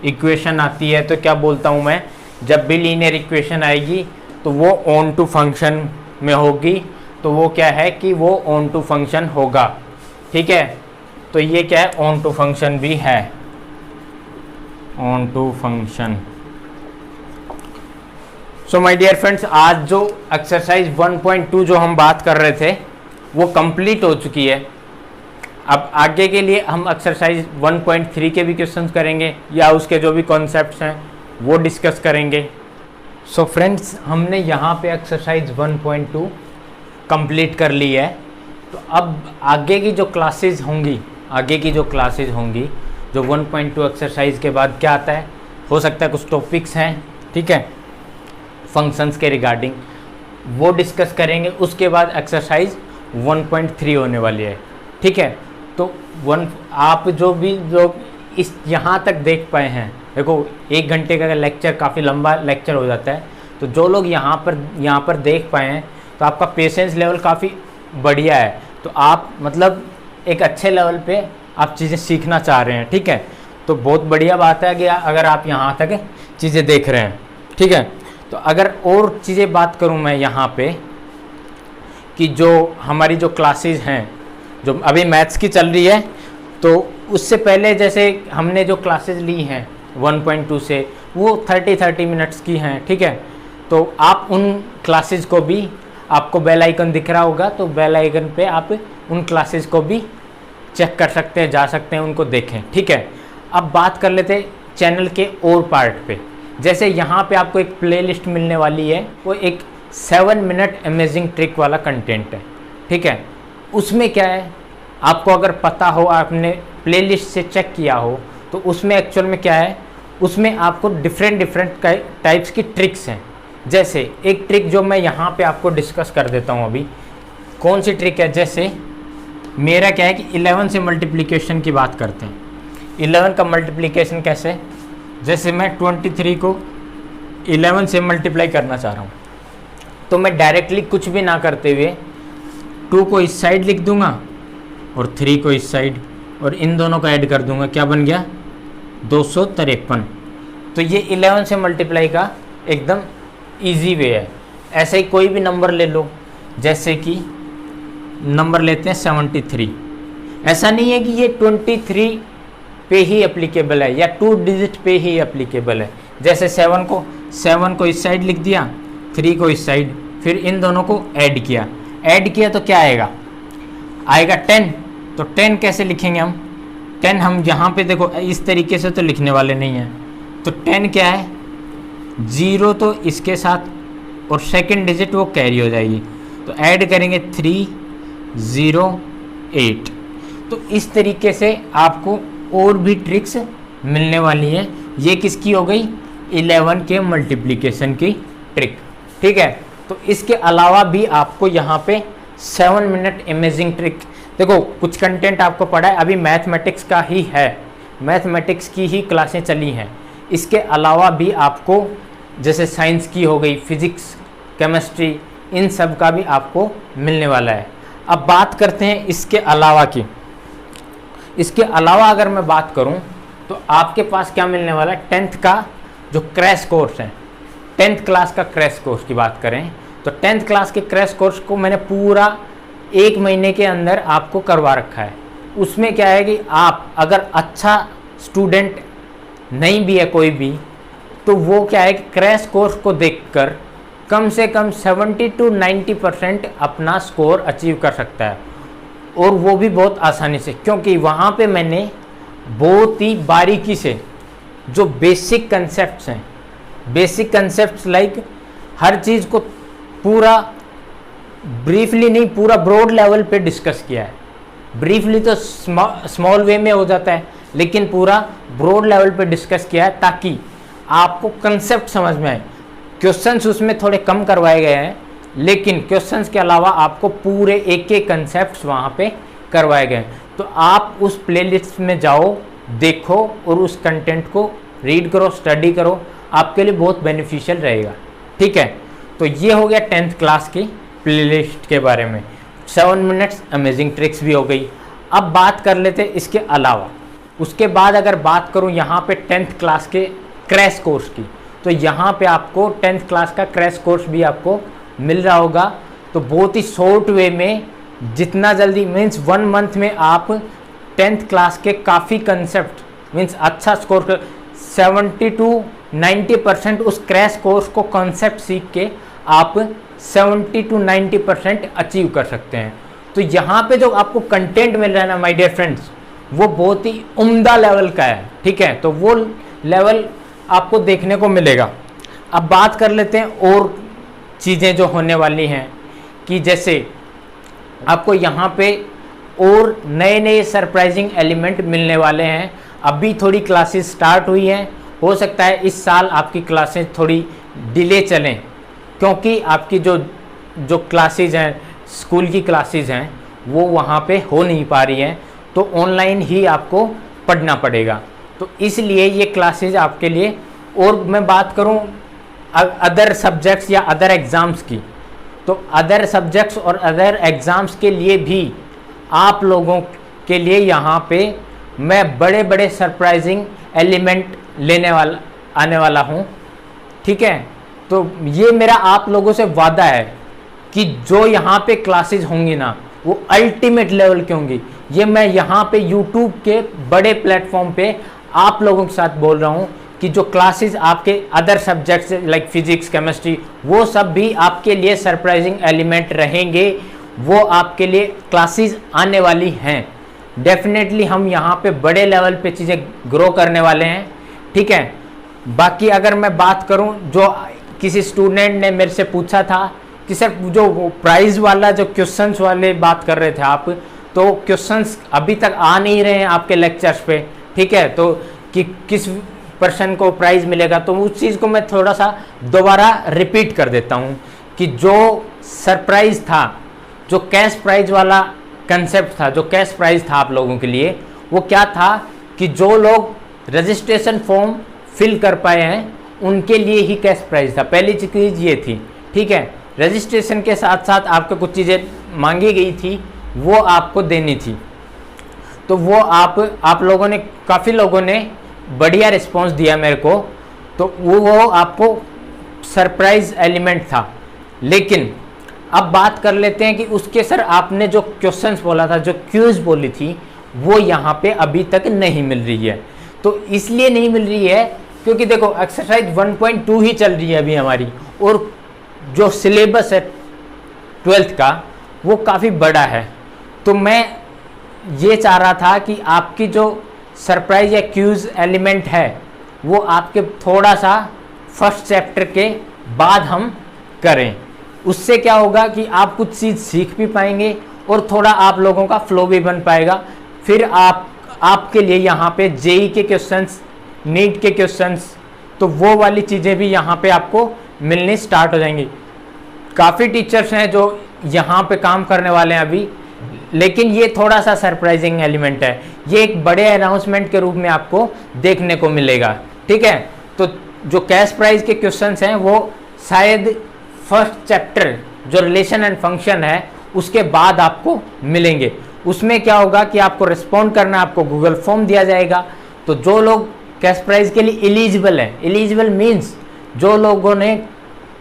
इक्वेशन आती है तो क्या बोलता हूँ मैं, जब भी लीनियर इक्वेशन आएगी तो वो ऑन टू फंक्शन में होगी, तो वो क्या है कि वो ऑन टू फंक्शन होगा, ठीक है। तो ये क्या है ऑन टू फंक्शन भी है, onto function. So my dear friends, आज जो एक्सरसाइज 1.2 जो हम बात कर रहे थे वो कंप्लीट हो चुकी है। अब आगे के लिए हम एक्सरसाइज 1.3 के भी क्वेश्चंस करेंगे या उसके जो भी कॉन्सेप्ट्स हैं वो डिस्कस करेंगे। सो फ्रेंड्स, हमने यहाँ पे एक्सरसाइज 1.2 कंप्लीट कर ली है। तो अब आगे की जो क्लासेस होंगी, जो 1.2 एक्सरसाइज के बाद क्या आता है, हो सकता है कुछ टॉपिक्स हैं, ठीक है, फंक्शंस के रिगार्डिंग वो डिस्कस करेंगे। उसके बाद एक्सरसाइज 1.3 होने वाली है, ठीक है। तो आप जो भी लोग इस यहाँ तक देख पाए हैं, देखो 1 घंटे का लेक्चर काफ़ी लंबा लेक्चर हो जाता है, तो जो लोग यहाँ पर देख पाए हैं तो आपका पेशेंस लेवल काफ़ी बढ़िया है। तो आप मतलब एक अच्छे लेवल पे आप चीज़ें सीखना चाह रहे हैं, ठीक है। तो बहुत बढ़िया बात है कि अगर आप यहाँ तक चीज़ें देख रहे हैं, ठीक है। तो अगर और चीज़ें बात करूँ मैं यहाँ पे कि जो हमारी जो क्लासेस हैं, जो अभी मैथ्स की चल रही है, तो उससे पहले जैसे हमने जो क्लासेस ली हैं 1.2 से, वो 30 मिनट्स की हैं, ठीक है। तो आप उन क्लासेस को भी, आपको बेल आइकन दिख रहा होगा, तो बेल आइकन पे आप उन क्लासेस को भी चेक कर सकते हैं, जा सकते हैं, उनको देखें, ठीक है। अब बात कर लेते हैं चैनल के और पार्ट पे। जैसे यहाँ पे आपको एक प्लेलिस्ट मिलने वाली है, वो एक 7 मिनट अमेजिंग ट्रिक वाला कंटेंट है, ठीक है। उसमें क्या है, आपको अगर पता हो, आपने प्लेलिस्ट से चेक किया हो, तो उसमें एक्चुअल में क्या है, उसमें आपको डिफरेंट टाइप्स की ट्रिक्स हैं। जैसे एक ट्रिक जो मैं यहाँ पे आपको डिस्कस कर देता हूँ अभी, कौन सी ट्रिक है, जैसे मेरा क्या है कि 11 से मल्टीप्लिकेशन की बात करते हैं। 11 का मल्टीप्लिकेशन कैसे, जैसे मैं 23 को 11 से मल्टीप्लाई करना चाह रहा हूँ, तो मैं डायरेक्टली कुछ भी ना करते हुए 2 को इस साइड लिख दूंगा और 3 को इस साइड, और इन दोनों को ऐड कर दूंगा, क्या बन गया 253। तो ये 11 से मल्टीप्लाई का एकदम इजी वे है। ऐसे ही कोई भी नंबर ले लो, जैसे कि नंबर लेते हैं 73। ऐसा नहीं है कि ये 23 पे ही एप्लीकेबल है या 2 डिजिट पे ही एप्लीकेबल है। जैसे 7 को इस साइड लिख दिया, 3 को इस साइड, फिर इन दोनों को ऐड किया तो क्या आएगा 10। तो 10 कैसे लिखेंगे हम, 10 हम यहाँ पे देखो इस तरीके से तो लिखने वाले नहीं हैं। तो 10 क्या है, 0 तो इसके साथ और सेकंड डिजिट वो कैरी हो जाएगी, तो ऐड करेंगे 308। तो इस तरीके से आपको और भी ट्रिक्स मिलने वाली है। ये किसकी हो गई, 11 के मल्टीप्लिकेशन की ट्रिक, ठीक है। तो इसके अलावा भी आपको यहाँ पे 7 मिनट अमेजिंग ट्रिक, देखो कुछ कंटेंट आपको पढ़ा है, अभी मैथमेटिक्स का ही है, मैथमेटिक्स की ही क्लासें चली हैं। इसके अलावा भी आपको जैसे साइंस की हो गई, फिजिक्स, केमिस्ट्री, इन सब का भी आपको मिलने वाला है। अब बात करते हैं इसके अलावा की। इसके अलावा अगर मैं बात करूं तो आपके पास क्या मिलने वाला है, 10th का जो क्रैश कोर्स है, 10th क्लास का क्रैश कोर्स की बात करें तो 10th क्लास के क्रैश कोर्स को मैंने पूरा 1 महीने के अंदर आपको करवा रखा है। उसमें क्या है कि आप अगर अच्छा स्टूडेंट नहीं भी है कोई भी, तो वो क्या है कि क्रैश कोर्स को देखकर कम से कम 70 to 90% अपना स्कोर अचीव कर सकता है, और वो भी बहुत आसानी से, क्योंकि वहाँ पे मैंने बहुत ही बारीकी से जो बेसिक कंसेप्ट्स हैं, बेसिक कंसेप्ट्स लाइक हर चीज़ को पूरा ब्रीफली नहीं, पूरा ब्रॉड लेवल पे डिस्कस किया है। ब्रीफली तो स्मॉल वे में हो जाता है, लेकिन पूरा ब्रॉड लेवल पे डिस्कस किया है ताकि आपको कंसेप्ट समझ में आए। क्वेश्चंस उसमें थोड़े कम करवाए गए हैं, लेकिन क्वेश्चंस के अलावा आपको पूरे एक कंसेप्ट वहाँ पे करवाए गए हैं। तो आप उस प्लेलिस्ट में जाओ, देखो और उस कंटेंट को रीड करो, स्टडी करो, आपके लिए बहुत बेनिफिशियल रहेगा, ठीक है। तो ये हो गया 10th क्लास की प्लेलिस्ट के बारे में। 7 मिनट्स अमेजिंग ट्रिक्स भी हो गई। अब बात कर लेते इसके अलावा। उसके बाद अगर बात करूं यहाँ पे 10th क्लास के क्रैश कोर्स की, तो यहाँ पे आपको 10th क्लास का क्रैश कोर्स भी आपको मिल रहा होगा। तो बहुत ही शॉर्ट वे में, जितना जल्दी मीन्स 1 मंथ में आप 10th क्लास के काफ़ी कंसेप्ट मीन्स अच्छा स्कोर कर 70 to 90% उस क्रैश कोर्स को कॉन्सेप्ट सीख के आप 70 to 90% अचीव कर सकते हैं। तो यहाँ पे जो आपको कंटेंट मिल रहा है ना माय डियर फ्रेंड्स, वो बहुत ही उम्दा लेवल का है, ठीक है। तो वो लेवल आपको देखने को मिलेगा। अब बात कर लेते हैं और चीज़ें जो होने वाली हैं, कि जैसे आपको यहाँ पे और नए नए सरप्राइजिंग एलिमेंट मिलने वाले हैं। अभी थोड़ी क्लासेस स्टार्ट हुई हैं, हो सकता है इस साल आपकी क्लासेस थोड़ी डिले चलें, क्योंकि आपकी जो क्लासेज हैं, स्कूल की क्लासेज हैं, वो वहाँ पे हो नहीं पा रही हैं, तो ऑनलाइन ही आपको पढ़ना पड़ेगा। तो इसलिए ये क्लासेज आपके लिए, और मैं बात करूँ अदर सब्जेक्ट्स या अदर एग्ज़ाम्स की, तो अदर सब्जेक्ट्स और अदर एग्ज़ाम्स के लिए भी आप लोगों के लिए यहाँ पे मैं बड़े बड़े सरप्राइजिंग एलिमेंट आने वाला हूँ, ठीक है। तो ये मेरा आप लोगों से वादा है कि जो यहाँ पे क्लासेस होंगी ना, वो अल्टीमेट लेवल की होंगी। ये मैं यहाँ पे यूट्यूब के बड़े प्लेटफॉर्म पे आप लोगों के साथ बोल रहा हूँ कि जो क्लासेस आपके other subjects like physics, chemistry, वो सब भी आपके लिए सरप्राइजिंग एलिमेंट रहेंगे। वो आपके लिए क्लासेस आने वाली हैं। डेफिनेटली हम यहाँ पे बड़े लेवल पे चीज़ें ग्रो करने वाले हैं, ठीक है। बाकी अगर मैं बात करूँ, जो किसी स्टूडेंट ने मेरे से पूछा था कि सर जो प्राइज़ वाला जो क्वेश्चंस वाले बात कर रहे थे आप, तो क्वेश्चंस अभी तक आ नहीं रहे हैं आपके लेक्चर्स पे, ठीक है। तो कि किस पर्सन को प्राइज़ मिलेगा, तो उस चीज़ को मैं थोड़ा सा दोबारा रिपीट कर देता हूँ कि जो सरप्राइज़ था, जो कैश प्राइज़ वाला कंसेप्ट था, जो कैश प्राइज़ था आप लोगों के लिए, वो क्या था कि जो लोग रजिस्ट्रेशन फॉर्म फिल कर पाए हैं उनके लिए ही कैश प्राइज़ था। पहली चीज़ ये थी, ठीक है। रजिस्ट्रेशन के साथ साथ आपको कुछ चीज़ें मांगी गई थी, वो आपको देनी थी। तो वो आप लोगों ने, काफ़ी लोगों ने बढ़िया रिस्पॉन्स दिया मेरे को, तो वो आपको सरप्राइज एलिमेंट था। लेकिन अब बात कर लेते हैं कि उसके सर आपने जो क्वेश्चंस बोला था, जो क्यूज बोली थी, वो यहाँ पे अभी तक नहीं मिल रही है। तो इसलिए नहीं मिल रही है क्योंकि देखो एक्सरसाइज 1.2 ही चल रही है अभी हमारी, और जो सिलेबस है 12th का वो काफ़ी बड़ा है। तो मैं ये चाह रहा था कि आपकी जो सरप्राइज या क्यूज एलिमेंट है वो आपके थोड़ा सा फर्स्ट चैप्टर के बाद हम करें। उससे क्या होगा कि आप कुछ चीज़ सीख भी पाएंगे और थोड़ा आप लोगों का फ्लो भी बन पाएगा। फिर आपके लिए यहाँ पे जेई के क्वेश्चंस, नीट के क्वेश्चंस, तो वो वाली चीज़ें भी यहाँ पे आपको मिलनी स्टार्ट हो जाएंगी। काफ़ी टीचर्स हैं जो यहाँ पे काम करने वाले हैं अभी, लेकिन ये थोड़ा सा सरप्राइजिंग एलिमेंट है। ये एक बड़े अनाउंसमेंट के रूप में आपको देखने को मिलेगा, ठीक है। तो जो कैश प्राइज के क्वेश्चंस हैं वो शायद फर्स्ट चैप्टर जो रिलेशन एंड फंक्शन है उसके बाद आपको मिलेंगे। उसमें क्या होगा कि आपको रिस्पॉन्ड करना, आपको गूगल फॉर्म दिया जाएगा। तो जो लोग कैश प्राइज के लिए एलिजिबल हैं, एलिजिबल मीन्स जो लोगों ने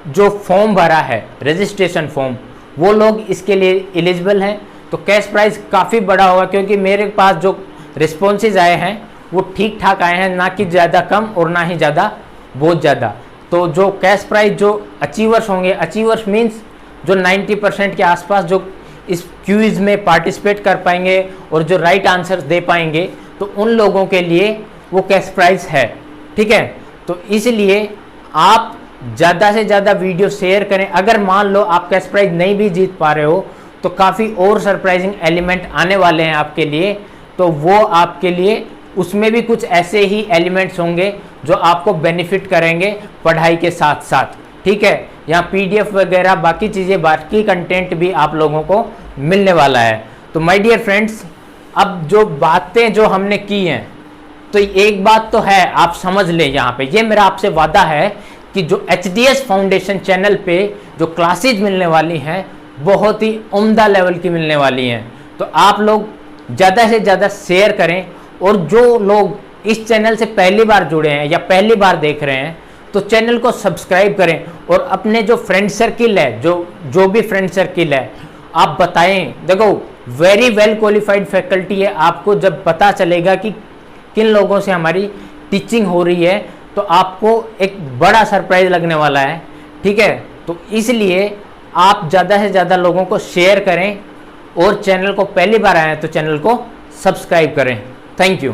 जो फॉर्म भरा है रजिस्ट्रेशन फॉर्म, वो लोग इसके लिए एलिजिबल हैं। तो कैश प्राइस काफ़ी बड़ा होगा क्योंकि मेरे पास जो रिस्पॉन्सेज आए हैं वो ठीक ठाक आए हैं, ना कि ज़्यादा कम और ना ही ज़्यादा बहुत ज़्यादा। तो जो कैश प्राइस जो अचीवर्स होंगे, अचीवर्स मीन्स जो 90% के आसपास जो इस क्विज में पार्टिसिपेट कर पाएंगे और जो राइट आंसर्स दे पाएंगे, तो उन लोगों के लिए वो कैश प्राइस है, ठीक है। तो इसलिए आप ज़्यादा से ज़्यादा वीडियो शेयर करें। अगर मान लो आप कैश प्राइज नहीं भी जीत पा रहे हो तो काफ़ी और सरप्राइजिंग एलिमेंट आने वाले हैं आपके लिए। तो वो आपके लिए उसमें भी कुछ ऐसे ही एलिमेंट्स होंगे जो आपको बेनिफिट करेंगे पढ़ाई के साथ साथ, ठीक है। यहाँ PDF वगैरह बाकी चीज़ें, बाकी कंटेंट भी आप लोगों को मिलने वाला है। तो माय डियर फ्रेंड्स, अब जो बातें जो हमने की हैं, तो एक बात तो है आप समझ लें, यहाँ पे ये मेरा आपसे वादा है कि जो HDS फाउंडेशन चैनल पे जो क्लासेज मिलने वाली हैं बहुत ही उम्दा लेवल की मिलने वाली हैं। तो आप लोग ज़्यादा से ज़्यादा शेयर करें, और जो लोग इस चैनल से पहली बार जुड़े हैं या पहली बार देख रहे हैं तो चैनल को सब्सक्राइब करें, और अपने जो फ्रेंड सर्किल है, जो भी फ्रेंड सर्किल है, आप बताएं। देखो वेरी वेल क्वालिफाइड फैकल्टी है, आपको जब पता चलेगा कि किन लोगों से हमारी टीचिंग हो रही है तो आपको एक बड़ा सरप्राइज लगने वाला है, ठीक है। तो इसलिए आप ज़्यादा से ज़्यादा लोगों को शेयर करें, और चैनल को पहली बार आए हैं तो चैनल को सब्सक्राइब करें। Thank you.